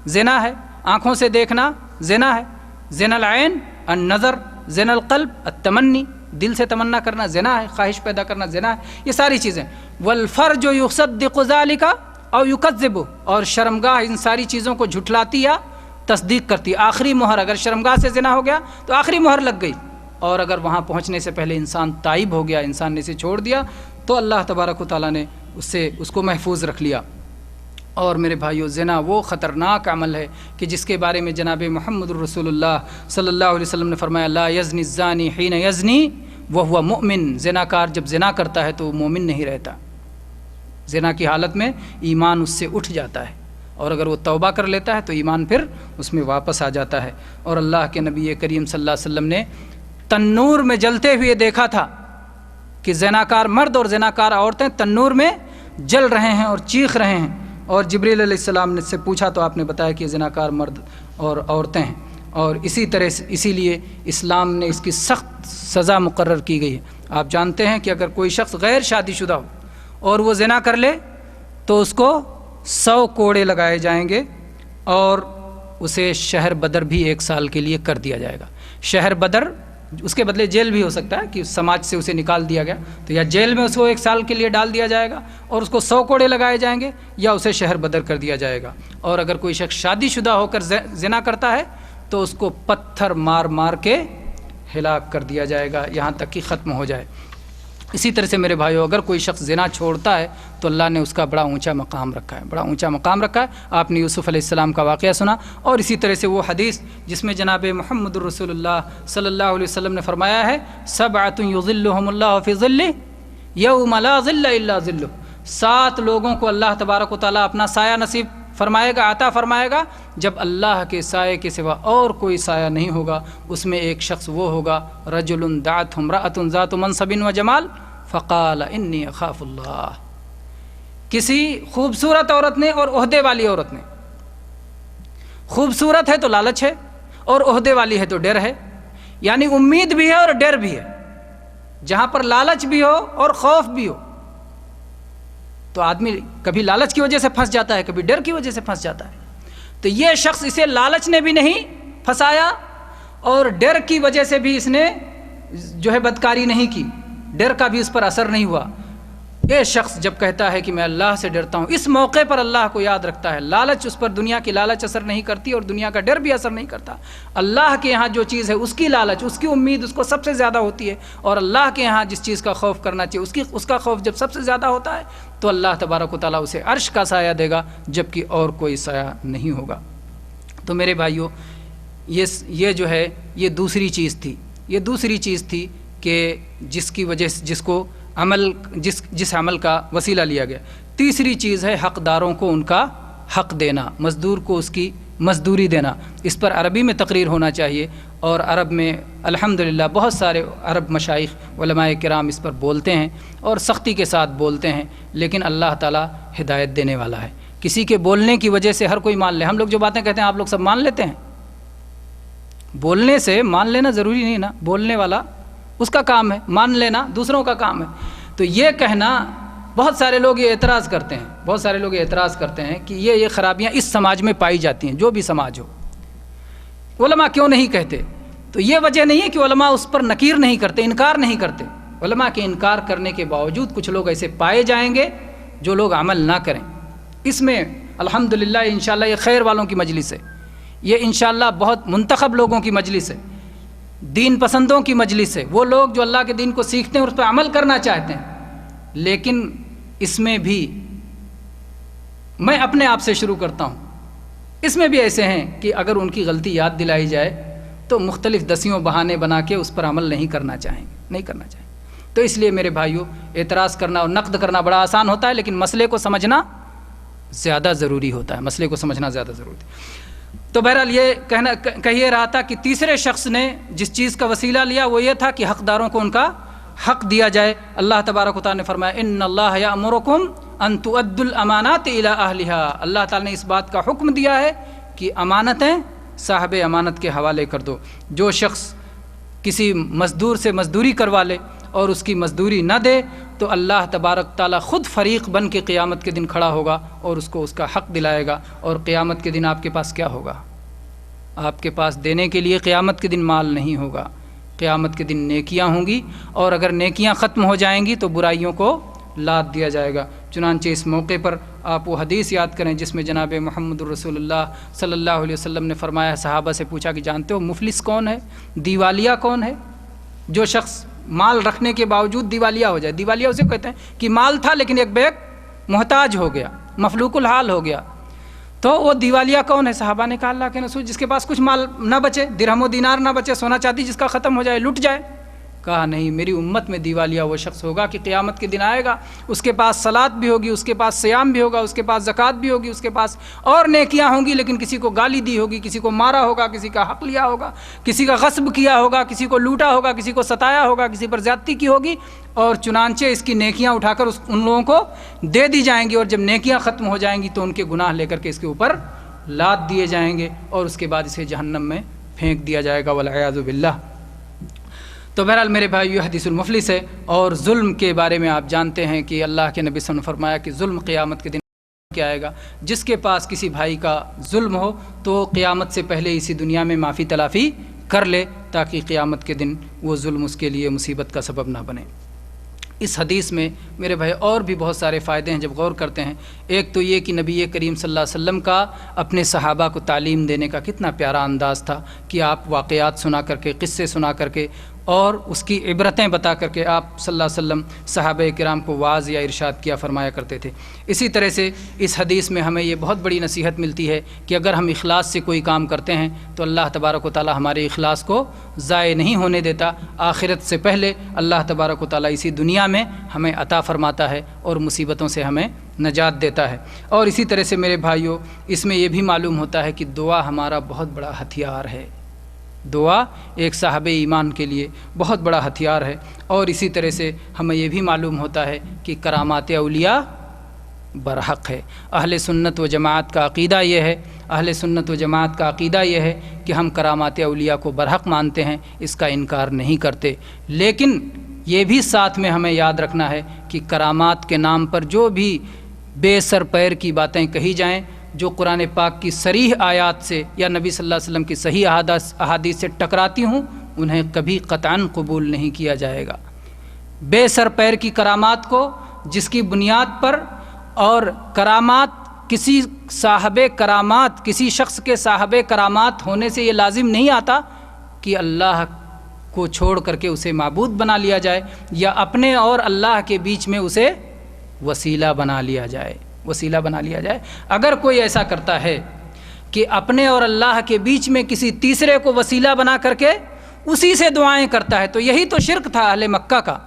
زنا ہے، آنکھوں سے دیکھنا زنا ہے، زنا العین النظر، زنا القلب التمنی، دل سے تمنا کرنا زنا ہے، خواہش پیدا کرنا زنا ہے. یہ ساری چیزیں. والفرج یصدق ذلک او یکذب، اور شرمگاہ ان ساری چیزوں کو جھٹلاتی یا تصدیق کرتی. آخری مہر، اگر شرمگاہ سے زنا ہو گیا تو آخری مہر لگ گئی، اور اگر وہاں پہنچنے سے پہلے انسان تائب ہو گیا، انسان نے اسے چھوڑ دیا، تو اللہ تبارک و تعالیٰ نے اس کو محفوظ رکھ لیا. اور میرے بھائیو، زنا وہ خطرناک عمل ہے کہ جس کے بارے میں جناب محمد الرسول اللہ صلی اللہ علیہ وسلم نے فرمایا لا یزنی الزانی حین یزنی وہو مؤمن. زناکار جب زنا کرتا ہے تو وہ مومن نہیں رہتا. زنا کی حالت میں ایمان اس سے اٹھ جاتا ہے، اور اگر وہ توبہ کر لیتا ہے تو ایمان پھر اس میں واپس آ جاتا ہے. اور اللہ کے نبی کریم صلی اللہ علیہ وسلم نے تنور میں جلتے ہوئے دیکھا تھا کہ زناکار مرد اور زناکار عورتیں تنور میں جل رہے ہیں اور چیخ رہے ہیں، اور جبریل علیہ السلام نے سے پوچھا تو آپ نے بتایا کہ یہ زناکار مرد اور عورتیں ہیں، اور اسی لیے اسلام نے اس کی سخت سزا مقرر کی گئی ہے۔ آپ جانتے ہیں کہ اگر کوئی شخص غیر شادی شدہ ہو اور وہ زنا کر لے تو اس کو 100 کوڑے لگائے جائیں گے اور اسے شہر بدر بھی 1 سال کے لیے کر دیا جائے گا۔ شہر بدر، اس کے بدلے جیل بھی ہو سکتا ہے کہ سماج سے اسے نکال دیا گیا، تو یا جیل میں اس کو 1 سال کے لیے ڈال دیا جائے گا اور اس کو 100 کوڑے لگائے جائیں گے، یا اسے شہر بدر کر دیا جائے گا۔ اور اگر کوئی شخص شادی شدہ ہو کر زنا کرتا ہے تو اس کو پتھر مار مار کے ہلاک کر دیا جائے گا یہاں تک کہ ختم ہو جائے۔ اسی طرح سے میرے بھائیو، اگر کوئی شخص زنا چھوڑتا ہے تو اللہ نے اس کا بڑا اونچا مقام رکھا ہے، بڑا اونچا مقام رکھا ہے۔ آپ نے یوسف علیہ السلام کا واقعہ سنا، اور اسی طرح سے وہ حدیث جس میں جناب محمد الرسول اللہ صلی اللہ علیہ وسلم نے فرمایا ہے، سبعۃ یظلھم اللہ فی ظلہ یوم لا ظل الا ظلہ، 7 لوگوں کو اللہ تبارک و تعالیٰ اپنا سایہ نصیب فرمائے گا، عطا فرمائے گا جب اللہ کے سائے کے سوا اور کوئی سایہ نہیں ہوگا۔ اس میں ایک شخص وہ ہوگا، رجل دعته امرأة ذات منصب و جمال فقال انی اخاف اللہ، کسی خوبصورت عورت نے اور عہدے والی عورت نے، خوبصورت ہے تو لالچ ہے اور عہدے والی ہے تو ڈر ہے، یعنی امید بھی ہے اور ڈر بھی ہے۔ جہاں پر لالچ بھی ہو اور خوف بھی ہو تو آدمی کبھی لالچ کی وجہ سے پھنس جاتا ہے، کبھی ڈر کی وجہ سے پھنس جاتا ہے۔ تو یہ شخص، اسے لالچ نے بھی نہیں پھنسایا اور ڈر کی وجہ سے بھی اس نے جو ہے بدکاری نہیں کی، ڈر کا بھی اس پر اثر نہیں ہوا۔ یہ شخص جب کہتا ہے کہ میں اللہ سے ڈرتا ہوں، اس موقع پر اللہ کو یاد رکھتا ہے، لالچ اس پر، دنیا کی لالچ اثر نہیں کرتی اور دنیا کا ڈر بھی اثر نہیں کرتا۔ اللہ کے ہاں جو چیز ہے اس کی لالچ، اس کی امید اس کو سب سے زیادہ ہوتی ہے، اور اللہ کے ہاں جس چیز کا خوف کرنا چاہیے اس کا خوف جب سب سے زیادہ ہوتا ہے تو اللہ تبارک و تعالیٰ اسے عرش کا سایہ دے گا، جبکہ اور کوئی سایہ نہیں ہوگا۔ تو میرے بھائیوں، یہ جو ہے یہ دوسری چیز تھی کہ جس کی وجہ سے جس عمل کا وسیلہ لیا گیا۔ تیسری چیز ہے حقداروں کو ان کا حق دینا، مزدور کو اس کی مزدوری دینا۔ اس پر عربی میں تقریر ہونا چاہیے، اور عرب میں الحمدللہ بہت سارے عرب مشائخ علماء کرام اس پر بولتے ہیں اور سختی کے ساتھ بولتے ہیں، لیکن اللہ تعالیٰ ہدایت دینے والا ہے۔ کسی کے بولنے کی وجہ سے ہر کوئی مان لے۔ ہم لوگ جو باتیں کہتے ہیں آپ لوگ سب مان لیتے ہیں، بولنے سے مان لینا ضروری نہیں نا، بولنے والا اس کا کام ہے، مان لینا دوسروں کا کام ہے۔ تو یہ کہنا، بہت سارے لوگ یہ اعتراض کرتے ہیں کہ یہ خرابیاں اس سماج میں پائی جاتی ہیں، جو بھی سماج ہو، علماء کیوں نہیں کہتے؟ تو یہ وجہ نہیں ہے کہ علماء اس پر نکیر نہیں کرتے، انکار نہیں کرتے۔ علماء کے انکار کرنے کے باوجود کچھ لوگ ایسے پائے جائیں گے جو لوگ عمل نہ کریں۔ اس میں الحمدللہ انشاءاللہ یہ خیر والوں کی مجلس ہے، یہ انشاءاللہ بہت منتخب لوگوں کی مجلس ہے، دین پسندوں کی مجلس ہے، وہ لوگ جو اللہ کے دین کو سیکھتے ہیں اور اس پہ عمل کرنا چاہتے ہیں۔ لیکن اس میں بھی میں اپنے آپ سے شروع کرتا ہوں، اس میں بھی ایسے ہیں کہ اگر ان کی غلطی یاد دلائی جائے تو مختلف دسیوں بہانے بنا کے اس پر عمل نہیں کرنا چاہیں گے۔ تو اس لیے میرے بھائیوں، اعتراض کرنا اور نقد کرنا بڑا آسان ہوتا ہے، لیکن مسئلے کو سمجھنا زیادہ ضروری ہوتا ہے، تو بہرحال یہ کہیے رہا تھا کہ تیسرے شخص نے جس چیز کا وسیلہ لیا وہ یہ تھا کہ حقداروں کو ان کا حق دیا جائے۔ اللہ تبارک و تعالیٰ نے فرمایا، ان اللہ یأمرکم ان تؤدوا الامانات الی اہلها، اللہ تعالیٰ نے اس بات کا حکم دیا ہے کہ امانتیں صاحب امانت کے حوالے کر دو۔ جو شخص کسی مزدور سے مزدوری کروا لے اور اس کی مزدوری نہ دے تو اللہ تبارک تعالیٰ خود فریق بن کے قیامت کے دن کھڑا ہوگا اور اس کو اس کا حق دلائے گا۔ اور قیامت کے دن آپ کے پاس کیا ہوگا؟ آپ کے پاس دینے کے لیے قیامت کے دن مال نہیں ہوگا، قیامت کے دن نیکیاں ہوں گی، اور اگر نیکیاں ختم ہو جائیں گی تو برائیوں کو لاد دیا جائے گا۔ چنانچہ اس موقع پر آپ وہ حدیث یاد کریں جس میں جناب محمد الرسول اللہ صلی اللہ علیہ وسلم نے فرمایا، صحابہ سے پوچھا کہ جانتے ہو مفلس کون ہے، دیوالیہ کون ہے؟ جو شخص مال رکھنے کے باوجود دیوالیہ ہو جائے۔ دیوالیہ اسے کہتے ہیں کہ مال تھا لیکن ایک بیگ محتاج ہو گیا، مفلوق الحال ہو گیا۔ تو وہ دیوالیہ کون ہے؟ صحابہ نے کہا اللہ کے رسول، جس کے پاس کچھ مال نہ بچے، درہم و دینار نہ بچے، سونا چاندی جس کا ختم ہو جائے، لٹ جائے، کہا نہیں، میری امت میں دیوالیہ وہ شخص ہوگا کہ قیامت کے دن آئے گا، اس کے پاس صلاۃ بھی ہوگی، اس کے پاس صیام بھی ہوگا، اس کے پاس زکوٰۃ بھی ہوگی، اس کے پاس اور نیکیاں ہوں گی، لیکن کسی کو گالی دی ہوگی، کسی کو مارا ہوگا، کسی کا حق لیا ہوگا، کسی کا غصب کیا ہوگا، کسی کو لوٹا ہوگا، کسی کو ستایا ہوگا، کسی پر زیادتی کی ہوگی، اور چنانچہ اس کی نیکیاں اٹھا کر ان لوگوں کو دے دی جائیں گی، اور جب نیکیاں ختم ہو جائیں گی تو ان کے گناہ لے کر کے اس کے اوپر لاد دیے جائیں گے، اور اس کے بعد اسے جہنم میں پھینک دیا جائے گا، والعیاذ باللہ۔ تو بہرحال میرے بھائی یہ حدیث المفلس ہے۔ اور ظلم کے بارے میں آپ جانتے ہیں کہ اللہ کے نبی صلی اللہ علیہ وسلم نے فرمایا کہ ظلم قیامت کے دن کیا آئے گا، جس کے پاس کسی بھائی کا ظلم ہو تو قیامت سے پہلے اسی دنیا میں معافی تلافی کر لے، تاکہ قیامت کے دن وہ ظلم اس کے لیے مصیبت کا سبب نہ بنے۔ اس حدیث میں میرے بھائی اور بھی بہت سارے فائدے ہیں جب غور کرتے ہیں۔ ایک تو یہ کہ نبی کریم صلی اللہ علیہ وسلم کا اپنے صحابہ کو تعلیم دینے کا کتنا پیارا انداز تھا کہ آپ واقعات سنا کر کے، قصے سنا کر کے اور اس کی عبرتیں بتا کر کے آپ صلی اللہ علیہ وسلم صحابہ کرام کو واعظ یا ارشاد کیا فرمایا کرتے تھے۔ اسی طرح سے اس حدیث میں ہمیں یہ بہت بڑی نصیحت ملتی ہے کہ اگر ہم اخلاص سے کوئی کام کرتے ہیں تو اللہ تبارک و تعالی ہمارے اخلاص کو ضائع نہیں ہونے دیتا، آخرت سے پہلے اللہ تبارک و تعالی اسی دنیا میں ہمیں عطا فرماتا ہے اور مصیبتوں سے ہمیں نجات دیتا ہے۔ اور اسی طرح سے میرے بھائیوں، اس میں یہ بھی معلوم ہوتا ہے کہ دعا ہمارا بہت بڑا ہتھیار ہے۔ دعا ایک صاحب ایمان کے لیے بہت بڑا ہتھیار ہے۔ اور اسی طرح سے ہمیں یہ بھی معلوم ہوتا ہے کہ کرامات اولیاء برحق ہے۔ اہل سنت و جماعت کا عقیدہ یہ ہے، اہل سنت و جماعت کا عقیدہ یہ ہے کہ ہم کرامات اولیاء کو برحق مانتے ہیں، اس کا انکار نہیں کرتے، لیکن یہ بھی ساتھ میں ہمیں یاد رکھنا ہے کہ کرامات کے نام پر جو بھی بے سر پیر کی باتیں کہی جائیں، جو قرآن پاک کی صریح آیات سے یا نبی صلی اللہ علیہ وسلم کی صحیح احادیث سے ٹکراتی ہوں، انہیں کبھی قطعاً قبول نہیں کیا جائے گا۔ بے سر پیر کی کرامات کو جس کی بنیاد پر، اور کرامات کسی صاحب کرامات، کسی شخص کے صاحب کرامات ہونے سے یہ لازم نہیں آتا کہ اللہ کو چھوڑ کر کے اسے معبود بنا لیا جائے یا اپنے اور اللہ کے بیچ میں اسے وسیلہ بنا لیا جائے، وسیلہ بنا لیا جائے۔ اگر کوئی ایسا کرتا ہے کہ اپنے اور اللہ کے بیچ میں کسی تیسرے کو وسیلہ بنا کر کے اسی سے دعائیں کرتا ہے، تو یہی تو شرک تھا اہل مکہ کا،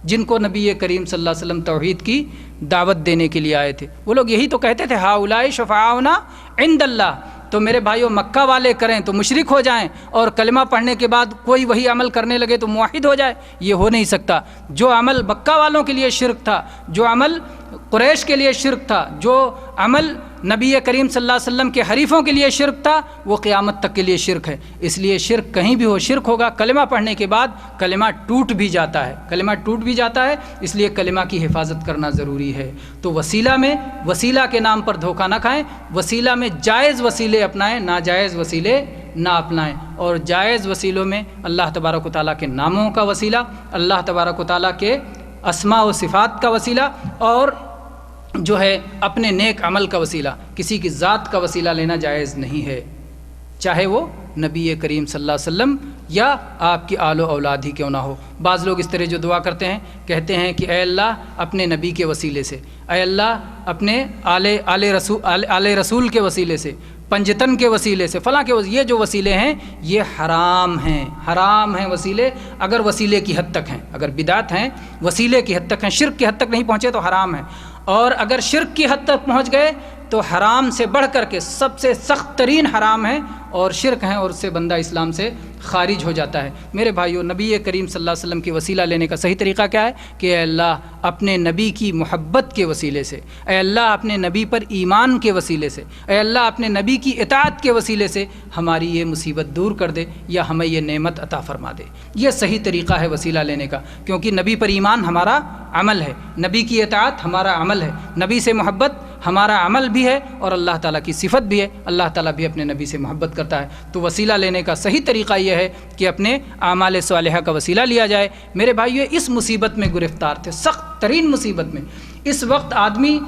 جن کو نبی کریم صلی اللہ علیہ وسلم توحید کی دعوت دینے کے لیے آئے تھے۔ وہ لوگ یہی تو کہتے تھے ہؤلاء شفعاؤنا عند اللہ۔ تو میرے بھائیوں، مکہ والے کریں تو مشرک ہو جائیں، اور کلمہ پڑھنے کے بعد کوئی وہی عمل کرنے لگے تو موحد ہو جائے، یہ ہو نہیں سکتا۔ جو عمل مکہ والوں کے لیے شرک تھا، جو عمل قریش کے لیے شرک تھا، جو عمل نبی کریم صلی اللہ علیہ وسلم کے حریفوں کے لیے شرک تھا، وہ قیامت تک کے لیے شرک ہے۔ اس لیے شرک کہیں بھی ہو شرک ہوگا۔ کلمہ پڑھنے کے بعد کلمہ ٹوٹ بھی جاتا ہے، کلمہ ٹوٹ بھی جاتا ہے، اس لیے کلمہ کی حفاظت کرنا ضروری ہے۔ تو وسیلہ میں، وسیلہ کے نام پر دھوکہ نہ کھائیں، وسیلہ میں جائز وسیلے اپنائیں، ناجائز وسیلے نہ اپنائیں۔ اور جائز وسیلوں میں اللہ تبارک و تعالیٰ کے ناموں کا وسیلہ، اللہ تبارک و تعالیٰ کے اسماء و صفات کا وسیلہ، اور جو ہے اپنے نیک عمل کا وسیلہ، کسی کی ذات کا وسیلہ لینا جائز نہیں ہے، چاہے وہ نبی کریم صلی اللہ علیہ وسلم یا آپ کی آل و اولاد ہی کیوں نہ ہو۔ بعض لوگ اس طرح جو دعا کرتے ہیں، کہتے ہیں کہ اے اللہ اپنے نبی کے وسیلے سے، اے اللہ اپنے آل رسول کے وسیلے سے، پنجتن کے وسیلے سے، فلاں کے وسیلے۔ یہ جو وسیلے ہیں یہ حرام ہیں، حرام ہیں وسیلے، اگر وسیلے کی حد تک ہیں، اگر بدعت ہیں وسیلے کی حد تک ہیں، شرک کی حد تک نہیں پہنچے تو حرام ہیں، اور اگر شرک کی حد تک پہنچ گئے تو حرام سے بڑھ کر کے سب سے سخت ترین حرام ہے اور شرک ہیں، اور اس سے بندہ اسلام سے خارج ہو جاتا ہے۔ میرے بھائیو، نبی کریم صلی اللہ علیہ وسلم کی وسیلہ لینے کا صحیح طریقہ کیا ہے کہ اے اللہ اپنے نبی کی محبت کے وسیلے سے، اے اللہ اپنے نبی پر ایمان کے وسیلے سے، اے اللہ اپنے نبی کی اطاعت کے وسیلے سے ہماری یہ مصیبت دور کر دے یا ہمیں یہ نعمت عطا فرما دے۔ یہ صحیح طریقہ ہے وسیلہ لینے کا، کیونکہ نبی پر ایمان ہمارا عمل ہے، نبی کی اطاعت ہمارا عمل ہے، نبی سے محبت ہمارا عمل بھی ہے، اور اللہ تعالیٰ کی صفت بھی ہے، اللہ تعالیٰ بھی اپنے نبی سے محبت کرتا ہے۔ تو وسیلہ لینے کا صحیح طریقہ یہ ہے کہ اپنے اعمال صالحہ کا وسیلہ لیا جائے۔ میرے بھائیو، اس مصیبت میں گرفتار تھے، سخت ترین مصیبت میں۔ اس وقت آدمی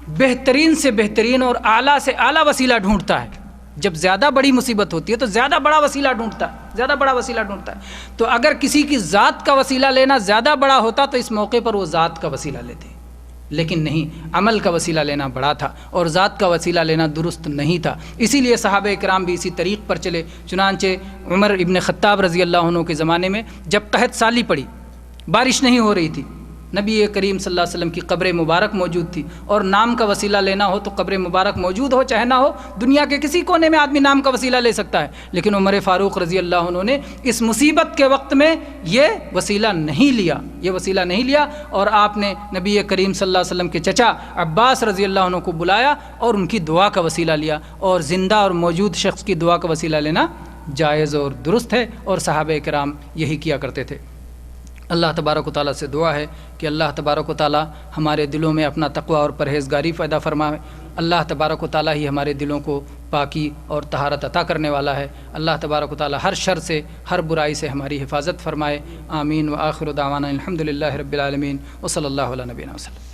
بہترین سے بہترین اور اعلیٰ سے اعلیٰ وسیلہ ڈھونڈتا ہے۔ جب زیادہ بڑی مصیبت ہوتی ہے تو زیادہ بڑا وسیلہ ڈھونڈتا ہے، زیادہ بڑا وسیلہ ڈھونڈتا ہے۔ تو اگر کسی کی ذات کا وسیلہ لینا زیادہ بڑا ہوتا تو اس موقع پر وہ ذات کا وسیلہ لیتے، لیکن نہیں، عمل کا وسیلہ لینا بڑا تھا اور ذات کا وسیلہ لینا درست نہیں تھا۔ اسی لیے صحابہ کرام بھی اسی طریق پر چلے۔ چنانچہ عمر ابن خطاب رضی اللہ عنہ کے زمانے میں جب قحط سالی پڑی، بارش نہیں ہو رہی تھی، نبی کریم صلی اللہ علیہ وسلم کی قبر مبارک موجود تھی، اور نام کا وسیلہ لینا ہو تو قبر مبارک موجود ہو چاہے نہ ہو، دنیا کے کسی کونے میں آدمی نام کا وسیلہ لے سکتا ہے، لیکن عمر فاروق رضی اللہ عنہ نے اس مصیبت کے وقت میں یہ وسیلہ نہیں لیا، اور آپ نے نبی کریم صلی اللہ علیہ وسلم کے چچا عباس رضی اللہ عنہ کو بلایا اور ان کی دعا کا وسیلہ لیا، اور زندہ اور موجود شخص کی دعا کا وسیلہ لینا جائز اور درست ہے، اور صحابہ کرام یہی کیا کرتے تھے۔ اللہ تبارک و تعالیٰ سے دعا ہے کہ اللہ تبارک و تعالیٰ ہمارے دلوں میں اپنا تقوی اور پرہیزگاری پیدا فرمائے۔ اللہ تبارک و تعالیٰ ہی ہمارے دلوں کو پاکی اور طہارت عطا کرنے والا ہے۔ اللہ تبارک و تعالیٰ ہر شر سے، ہر برائی سے ہماری حفاظت فرمائے۔ آمین۔ وآخر دعوانا الحمدللہ رب العالمین، وصلی اللہ علی نبینا وسلم۔